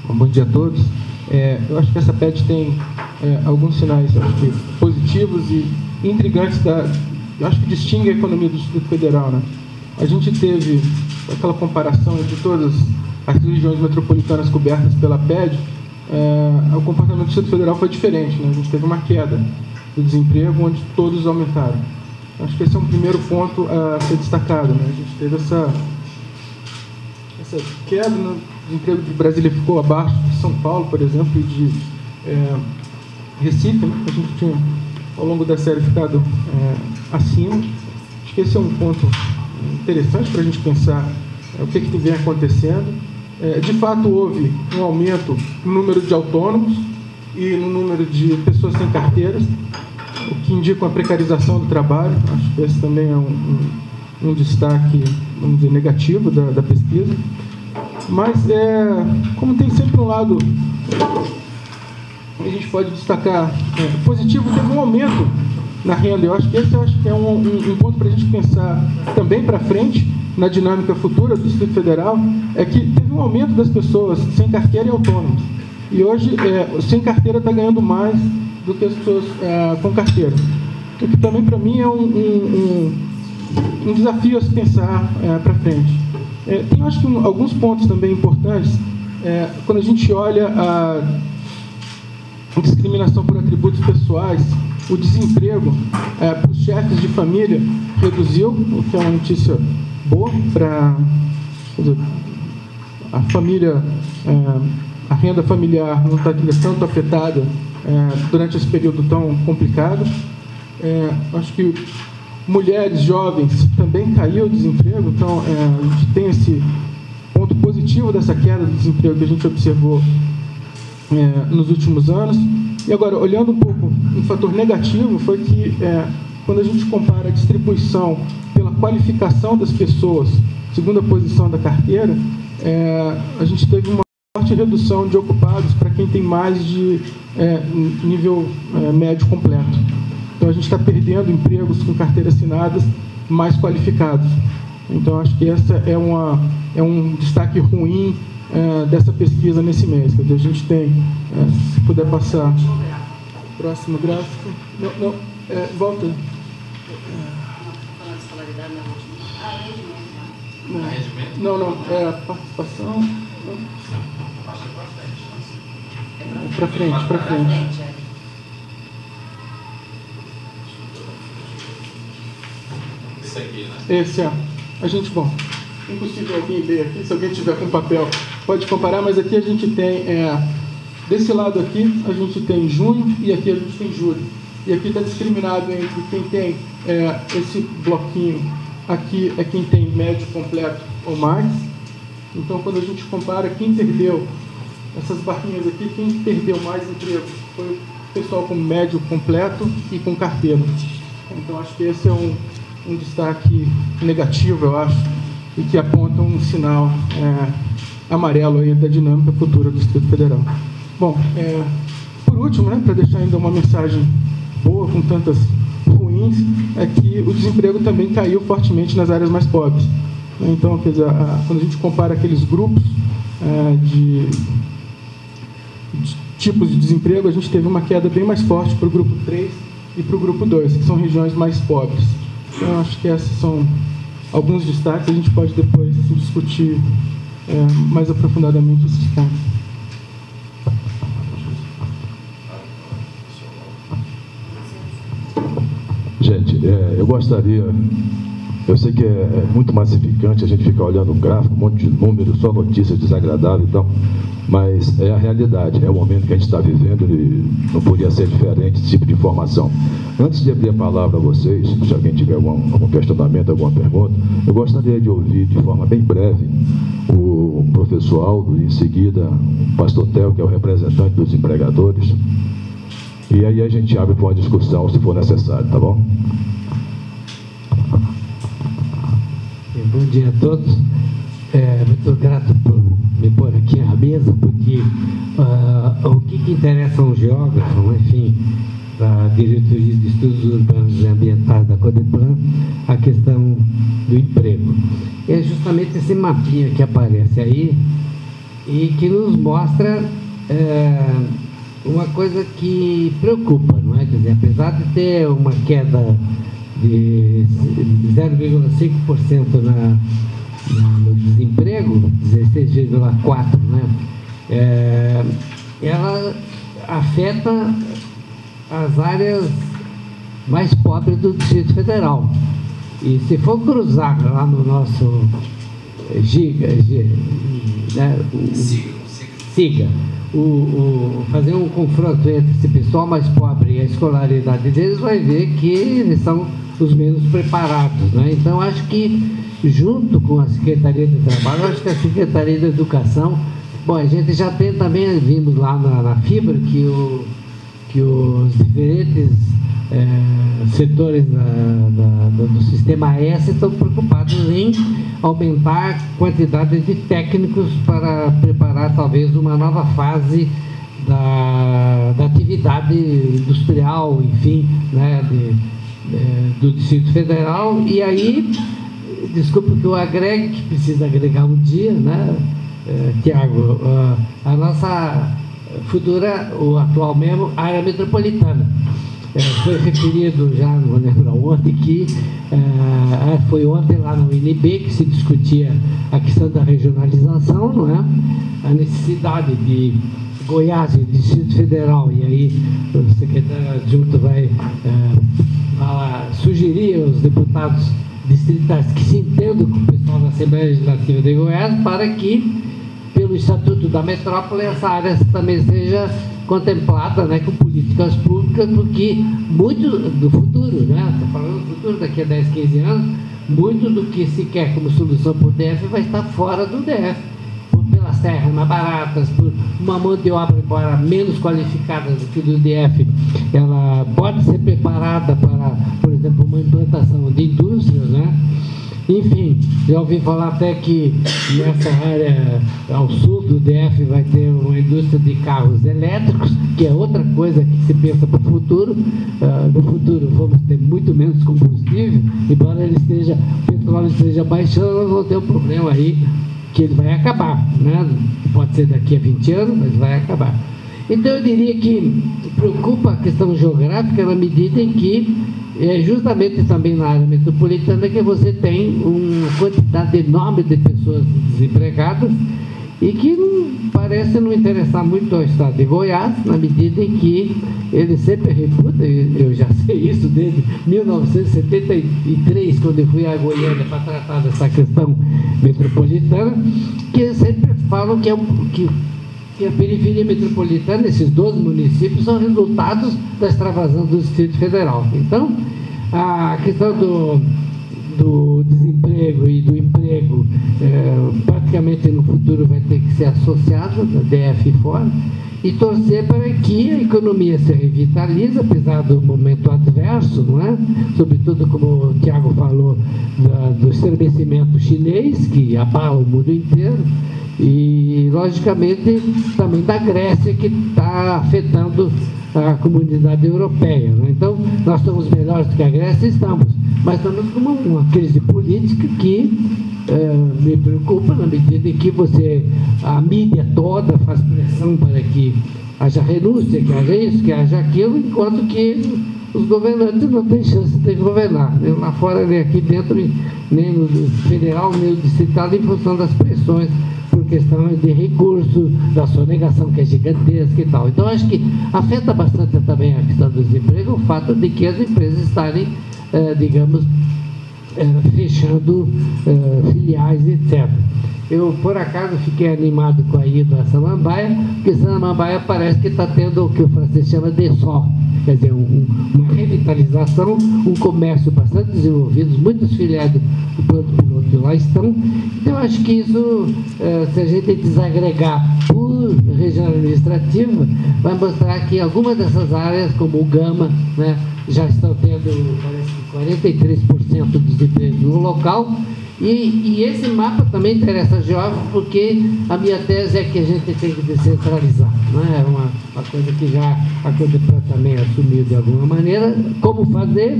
E: Bom dia a todos. Eu acho que essa PET tem alguns sinais positivos e intrigantes, eu acho que distingue a economia do Distrito Federal, né? A gente teve aquela comparação entre todas as regiões metropolitanas cobertas pela PED. O comportamento do Distrito Federal foi diferente, né? A gente teve uma queda do desemprego, onde todos aumentaram. Acho que esse é um primeiro ponto a ser destacado, né? A gente teve essa queda no desemprego de Brasília, ficou abaixo de São Paulo, por exemplo, e de Recife, né? A gente tinha, ao longo da série, ficado acima. Acho que esse é um ponto interessante para a gente pensar o que vem acontecendo. De fato, houve um aumento no número de autônomos e no número de pessoas sem carteiras, o que indica uma precarização do trabalho. Acho que esse também é um destaque, vamos dizer, negativo da pesquisa. Mas, como tem sempre um lado a gente pode destacar positivo, teve um aumento na renda. Eu acho que esse é um ponto para a gente pensar também para frente, na dinâmica futura do Distrito Federal, é que teve um aumento das pessoas sem carteira e autônomos. E hoje, sem carteira está ganhando mais do que as pessoas com carteira. O que também, para mim, é um desafio a se pensar para frente. Tem, acho que, alguns pontos também importantes, quando a gente olha a discriminação por atributos pessoais, o desemprego para os chefes de família reduziu, o que é uma notícia boa para a família, a renda familiar não está tanto afetada durante esse período tão complicado. Acho que mulheres jovens também caiu o desemprego, então a gente tem esse ponto positivo dessa queda do desemprego que a gente observou nos últimos anos. E agora, olhando um pouco, um fator negativo foi que quando a gente compara a distribuição pela qualificação das pessoas, segundo a posição da carteira, a gente teve uma forte redução de ocupados para quem tem mais de nível médio completo. Então, a gente está perdendo empregos com carteiras assinadas mais qualificados. Então, acho que essa é um destaque ruim dessa pesquisa nesse mês. Quer dizer, a gente tem, se puder passar o próximo gráfico. Não, volta. Não, participação. Para frente.
B: Esse aqui, né?
E: Esse a gente, impossível alguém ler aqui, se alguém tiver com papel pode comparar, mas aqui a gente tem, desse lado aqui a gente tem junho e aqui a gente tem julho. E aqui está discriminado entre quem tem esse bloquinho aqui é quem tem médio completo ou mais. Então, quando a gente compara quem perdeu essas barrinhas aqui, quem perdeu mais emprego foi o pessoal com médio completo e com carteira. Então, acho que esse é um destaque negativo, eu acho, e que aponta um sinal amarelo aí da dinâmica futura do Distrito Federal. Bom, por último, né, para deixar ainda uma mensagem boa com tantas ruins, é que o desemprego também caiu fortemente nas áreas mais pobres. Então, quer dizer, quando a gente compara aqueles grupos de tipos de desemprego, a gente teve uma queda bem mais forte para o grupo 3 e para o grupo 2, que são regiões mais pobres. Então, acho que esses são alguns destaques, a gente pode depois discutir mais aprofundadamente esses pontos.
A: Gente, eu gostaria... Eu sei que é muito massificante a gente ficar olhando um gráfico, um monte de números, só notícias desagradáveis e tal, mas é a realidade, é o momento que a gente está vivendo e não podia ser diferente esse tipo de informação. Antes de abrir a palavra a vocês, se alguém tiver algum questionamento, alguma pergunta, eu gostaria de ouvir de forma bem breve o professor Aldo e em seguida o pastor Theo, que é o representante dos empregadores, e aí a gente abre para uma discussão se for necessário, tá bom?
F: Bom dia a todos. Muito grato por me pôr aqui à mesa, porque o que interessa a um geógrafo, enfim, da Diretoria de Estudos Urbanos e Ambientais da Codeplan, a questão do emprego. É justamente esse mapinha que aparece aí e que nos mostra uma coisa que preocupa, não é? Quer dizer, apesar de ter uma queda de 0,5% no desemprego, 16,4%, né? Ela afeta as áreas mais pobres do Distrito Federal. E se for cruzar lá no nosso SIGA, fazer um confronto entre esse pessoal mais pobre e a escolaridade deles, vai ver que eles são os menos preparados, né? Então, acho que, junto com a Secretaria de Trabalho, acho que a Secretaria de Educação... Bom, a gente já tem também, vimos lá na Fibra, que os diferentes setores do Sistema S estão preocupados em aumentar a quantidade de técnicos para preparar, talvez, uma nova fase da atividade industrial, enfim, né, do Distrito Federal. E aí, desculpa que eu agregue, que precisa agregar um dia, né, Tiago, a nossa futura, ou atual mesmo, área metropolitana. Foi referido já, não vou lembrar ontem, que foi ontem lá no INB que se discutia a questão da regionalização, não é? A necessidade de Goiás e Distrito Federal, e aí o secretário adjunto vai sugerir aos deputados distritais que se entendam com o pessoal da Assembleia Legislativa de Goiás para que, pelo Estatuto da Metrópole, essa área também seja contemplada, né, com políticas públicas, porque muito do futuro, né, estou falando do futuro daqui a 10, 15 anos, muito do que se quer como solução para o DF vai estar fora do DF, pelas terras mais baratas, por uma mão de obra embora menos qualificada do que do DF, ela pode ser preparada para, por exemplo, uma implantação de indústrias, né? Enfim, já ouvi falar até que nessa área ao sul do DF vai ter uma indústria de carros elétricos, que é outra coisa que se pensa para o futuro. No futuro vamos ter muito menos combustível, embora o petróleo esteja baixando, nós vamos ter um problema aí que ele vai acabar, né? Pode ser daqui a 20 anos, mas vai acabar. Então eu diria que preocupa a questão geográfica na medida em que justamente também na área metropolitana que você tem uma quantidade enorme de pessoas desempregadas e que parece não interessar muito ao estado de Goiás, na medida em que ele sempre reputa, eu já sei isso desde 1973, quando eu fui a Goiânia para tratar dessa questão metropolitana, que eles sempre falam que a periferia metropolitana, esses 12 municípios, são resultados da extravasão do Distrito Federal. Então, a questão do desemprego e do emprego praticamente no futuro vai ter que ser associado da DF fora, e torcer para que a economia se revitalize, apesar do momento adverso, não é? Sobretudo, como o Tiago falou, do estremecimento chinês, que abala o mundo inteiro, e, logicamente, também da Grécia, que está afetando a comunidade europeia, né? Então, nós estamos melhores do que a Grécia, estamos, mas estamos com uma crise política que me preocupa, na medida em que a mídia toda faz pressão para que haja renúncia, que haja isso, que haja aquilo, enquanto que os governantes não têm chance de governar, nem lá fora, nem aqui dentro, nem no federal, nem no distrital, em função das pressões por questão de recurso, da sonegação que é gigantesca e tal. Então, acho que afeta bastante também a questão do desemprego o fato de que as empresas estarem, digamos, fechando filiais, etc. Eu, por acaso, fiquei animado com a ida a Samambaia, porque Samambaia parece que está tendo o que o francês chama de só, quer dizer, uma revitalização, um comércio bastante desenvolvido, muitos filiais do plano piloto lá estão. Então, eu acho que isso, se a gente desagregar por região administrativa, vai mostrar que algumas dessas áreas, como o Gama, né, já estão tendo, parece que 43% dos empregos no local. E esse mapa também interessa a geógrafo, porque a minha tese é que a gente tem que descentralizar, não é? Uma coisa que já a CODEPLAN também assumiu de alguma maneira. Como fazer?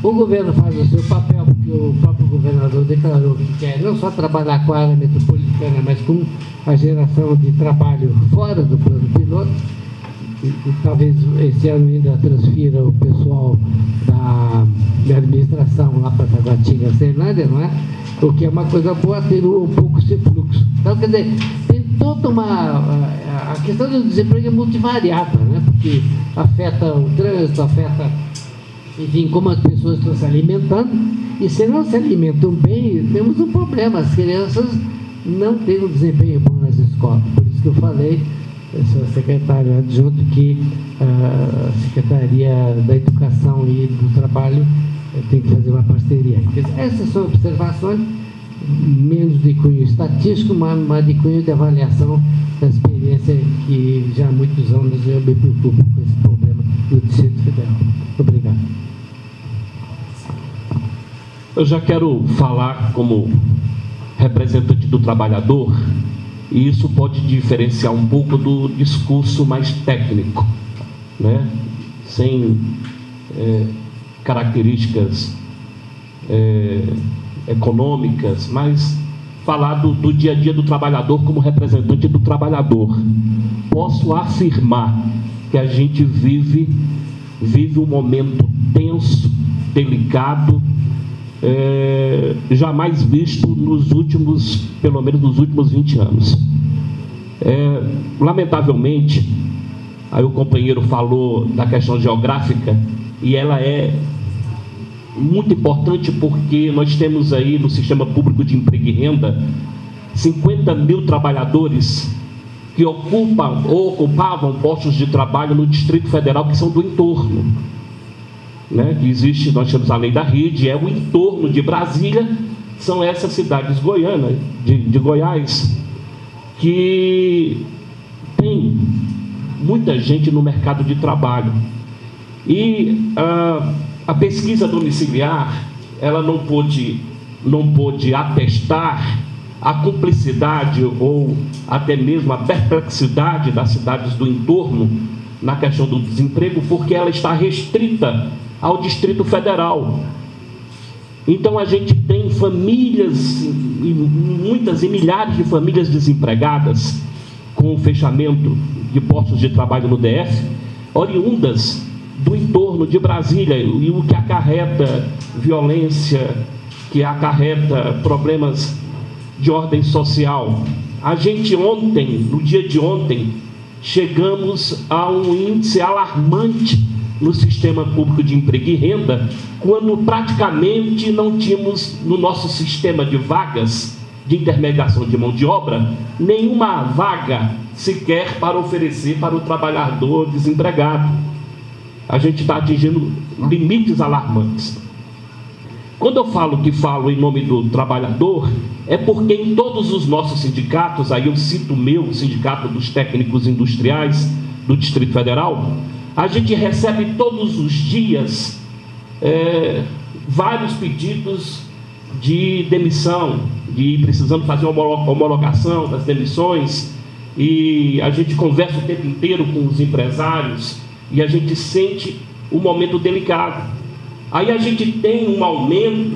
F: O governo faz o seu papel, porque o próprio governador declarou que quer não só trabalhar com a área metropolitana, mas com a geração de trabalho fora do plano piloto. E talvez esse ano ainda transfira o pessoal da administração lá para Taguatinga, Ceilândia, não é? O que é uma coisa boa, atenua um pouco esse fluxo. Então, quer dizer, tem toda a questão do desemprego é multivariada, né? Porque afeta o trânsito, afeta, enfim, como as pessoas estão se alimentando, e se não se alimentam bem, temos um problema, as crianças não têm um desempenho bom nas escolas. Por isso que eu falei, eu sou secretário adjunto, que a Secretaria da Educação e do Trabalho tem que fazer uma parceria. Essas são observações, menos de cunho estatístico, mas de cunho de avaliação da experiência que já há muitos anos eu me preocupo com esse problema do Distrito Federal. Obrigado.
G: Eu já quero falar como representante do trabalhador, e isso pode diferenciar um pouco do discurso mais técnico, né? Sem características econômicas, mas falar do dia a dia do trabalhador como representante do trabalhador. Posso afirmar que a gente vive um momento tenso, delicado, jamais visto pelo menos nos últimos 20 anos. Lamentavelmente, aí o companheiro falou da questão geográfica, e ela é muito importante porque nós temos aí no Sistema Público de Emprego e Renda 50 mil trabalhadores que ocupam ou ocupavam postos de trabalho no Distrito Federal, que são do entorno, né? Que existe, nós temos a lei da rede, é o entorno de Brasília, são essas cidades goianas, de Goiás, que tem muita gente no mercado de trabalho. E a pesquisa domiciliar, ela não pôde atestar a cumplicidade ou até mesmo a perplexidade das cidades do entorno na questão do desemprego, porque ela está restrita ao Distrito Federal. Então a gente tem famílias, muitas e milhares de famílias desempregadas com o fechamento de postos de trabalho no DF, oriundas do entorno de Brasília, e o que acarreta violência, que acarreta problemas de ordem social. A gente ontem, no dia de ontem, chegamos a um índice alarmante no Sistema Público de Emprego e Renda, quando praticamente não tínhamos no nosso sistema de vagas de intermediação de mão de obra nenhuma vaga sequer para oferecer para o trabalhador desempregado. A gente está atingindo limites alarmantes. Quando eu falo em nome do trabalhador, é porque em todos os nossos sindicatos, aí eu cito o meu, o Sindicato dos Técnicos Industriais do Distrito Federal, a gente recebe todos os dias vários pedidos de demissão, de precisando fazer uma homologação das demissões, e a gente conversa o tempo inteiro com os empresários e a gente sente um momento delicado. Aí a gente tem um aumento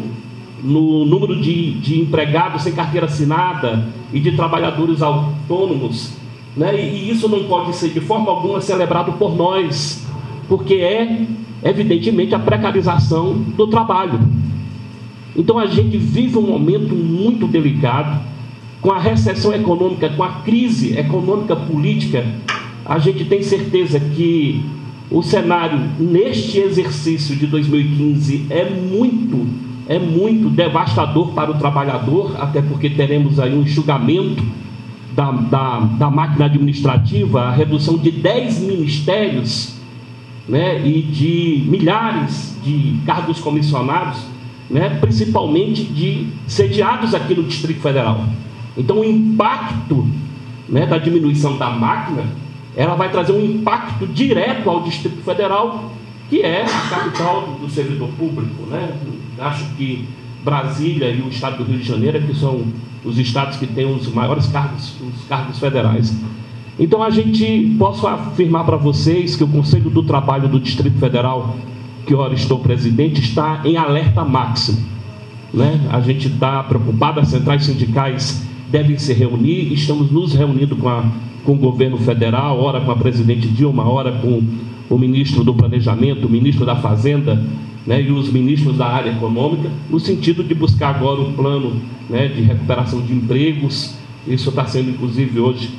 G: no número de empregados sem carteira assinada e de trabalhadores autônomos, né? E isso não pode ser de forma alguma celebrado por nós, porque é evidentemente a precarização do trabalho. Então a gente vive um momento muito delicado, com a recessão econômica, com a crise econômica política. A gente tem certeza que o cenário neste exercício de 2015 é muito devastador para o trabalhador, até porque teremos aí um enxugamento da máquina administrativa, a redução de 10 ministérios, né, e de milhares de cargos comissionados, né, principalmente de sediados aqui no Distrito Federal. Então o impacto, né, da diminuição da máquina, ela vai trazer um impacto direto ao Distrito Federal, que é a capital do servidor público, né? Acho que Brasília e o estado do Rio de Janeiro, que são os estados que têm os maiores cargos federais. Então posso afirmar para vocês que o Conselho do Trabalho do Distrito Federal, que ora estou presidente, está em alerta máximo, né? A gente está preocupado, as centrais sindicais devem se reunir, estamos nos reunindo com o governo federal, ora com a presidente Dilma, ora com o ministro do Planejamento, o ministro da Fazenda, né, e os ministros da área econômica, no sentido de buscar agora um plano, né, de recuperação de empregos. Isso está sendo, inclusive, hoje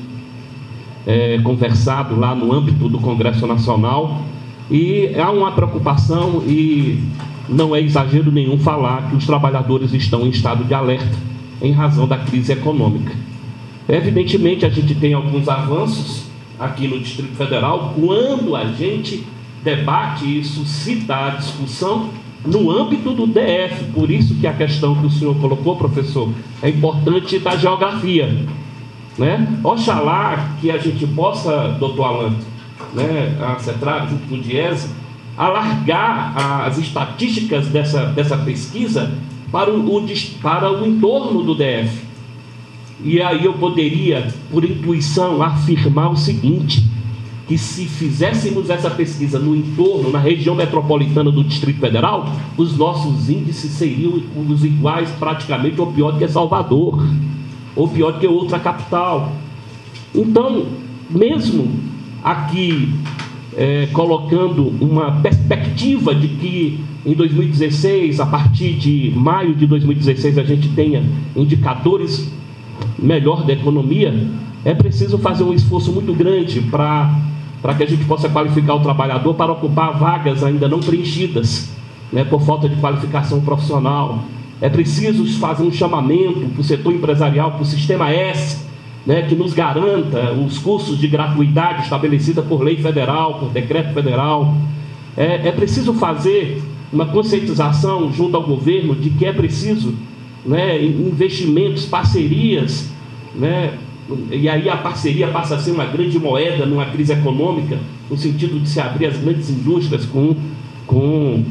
G: conversado lá no âmbito do Congresso Nacional, e há uma preocupação, e não é exagero nenhum falar que os trabalhadores estão em estado de alerta em razão da crise econômica. Evidentemente, a gente tem alguns avanços aqui no Distrito Federal quando a gente debate e suscita a discussão no âmbito do DF. Por isso que a questão que o senhor colocou, professor, é importante da geografia, né? Oxalá que a gente possa, doutor Alan, né, a CETRAB, junto com o DIESE, alargar as estatísticas dessa pesquisa para o entorno do DF. E aí eu poderia, por intuição, afirmar o seguinte, que se fizéssemos essa pesquisa no entorno, na região metropolitana do Distrito Federal, os nossos índices seriam os iguais praticamente, ou pior do que Salvador, ou pior do que outra capital. Então, mesmo aqui colocando uma perspectiva de que em 2016, a partir de maio de 2016, a gente tenha indicadores melhor da economia, é preciso fazer um esforço muito grande para que a gente possa qualificar o trabalhador para ocupar vagas ainda não preenchidas, né, por falta de qualificação profissional. É preciso fazer um chamamento para o setor empresarial, para o Sistema S, né, que nos garanta os cursos de gratuidade estabelecida por lei federal, por decreto federal. É preciso fazer uma conscientização junto ao governo de que é preciso, né, investimentos, parcerias, né, e aí a parceria passa a ser uma grande moeda numa crise econômica, no sentido de se abrir as grandes indústrias com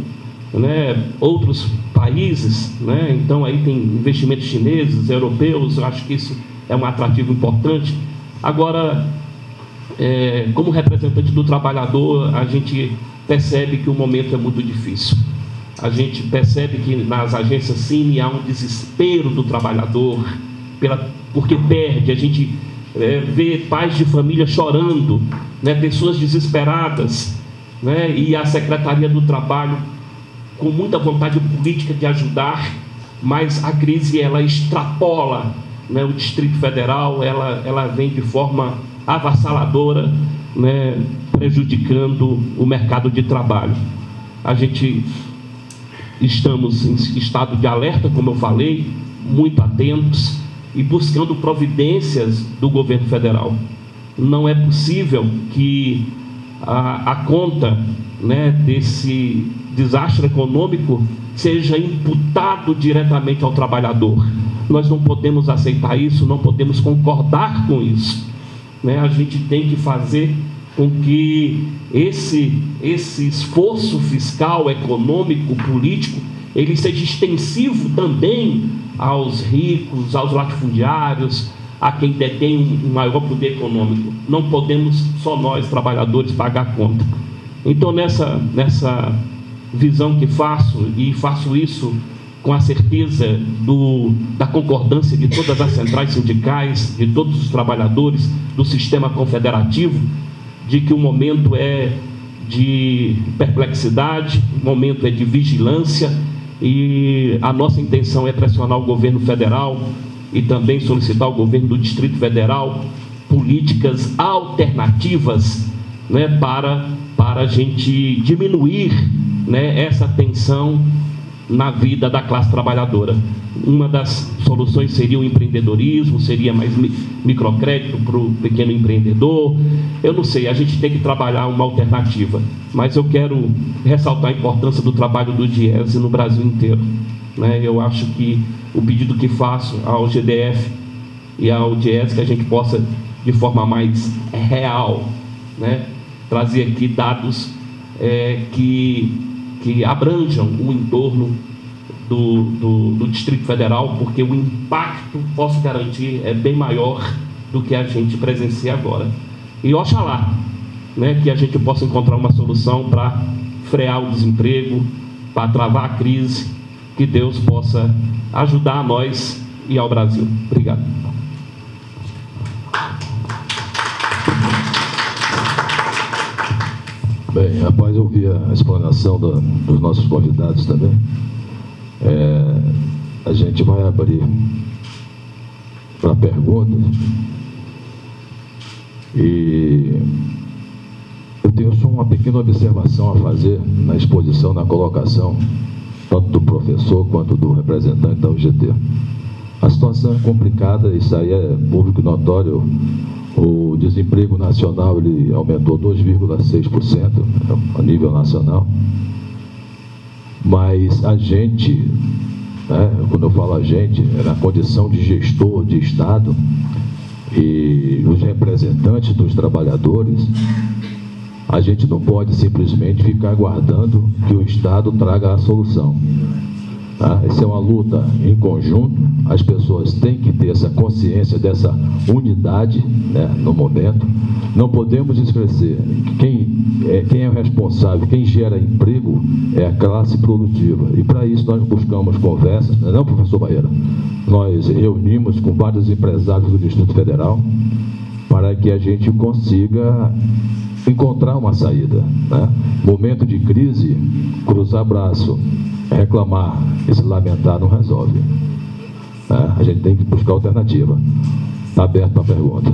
G: né, outros países, né? Então aí tem investimentos chineses, europeus. Eu acho que isso é um atrativo importante. Agora, como representante do trabalhador, a gente percebe que o momento é muito difícil. A gente percebe que nas agências Cine há um desespero do trabalhador, porque perde. A gente vê pais de família chorando, né, pessoas desesperadas, né, e a Secretaria do Trabalho com muita vontade política de ajudar, mas a crise ela extrapola, né, o Distrito Federal, ela vem de forma avassaladora, né, prejudicando o mercado de trabalho. A gente estamos em estado de alerta, como eu falei, muito atentos e buscando providências do governo federal. Não é possível que a conta, né, desse desastre econômico seja imputado diretamente ao trabalhador. Nós não podemos aceitar isso, não podemos concordar com isso, né? A gente tem que fazer com que esse esforço fiscal, econômico, político, ele seja extensivo também aos ricos, aos latifundiários, a quem detém um maior poder econômico. Não podemos só nós, trabalhadores, pagar a conta. Então, nessa visão que faço, e faço isso com a certeza da concordância de todas as centrais sindicais, de todos os trabalhadores do sistema confederativo, de que o momento é de perplexidade, o momento é de vigilância, e a nossa intenção é pressionar o governo federal e também solicitar ao governo do Distrito Federal políticas alternativas, né, para a gente diminuir, né, essa tensão na vida da classe trabalhadora. Uma das soluções seria o empreendedorismo, seria mais microcrédito para o pequeno empreendedor. Eu não sei, a gente tem que trabalhar uma alternativa, mas eu quero ressaltar a importância do trabalho do DIEESE no Brasil inteiro, né? Eu acho que o pedido que faço ao GDF e ao DIEESE, que a gente possa, de forma mais real, né, trazer aqui dados que abranjam o entorno do Distrito Federal, porque o impacto, posso garantir, é bem maior do que a gente presencia agora. E oxalá, né, que a gente possa encontrar uma solução para frear o desemprego, para travar a crise, que Deus possa ajudar a nós e ao Brasil. Obrigado.
A: Bem, após ouvir a explanação dos nossos convidados também, a gente vai abrir para perguntas. E eu tenho só uma pequena observação a fazer na exposição, na colocação, tanto do professor quanto do representante da UGT. A situação é complicada, isso aí é público e notório. O desemprego nacional ele aumentou 2,6% a nível nacional. Mas a gente, né, quando eu falo a gente, é na condição de gestor de Estado e os representantes dos trabalhadores, a gente não pode simplesmente ficar aguardando que o Estado traga a solução. Tá? Essa é uma luta em conjunto, as pessoas têm que ter essa consciência dessa unidade, né, no momento. Não podemos esquecer que quem é o responsável, quem gera emprego é a classe produtiva. E para isso nós buscamos conversas, não, professor Baeira? Nós reunimos com vários empresários do Distrito Federal para que a gente consiga encontrar uma saída, né? Momento de crise, cruzar braço, reclamar e se lamentar não resolve, né? A gente tem que buscar alternativa. Está aberto para a pergunta.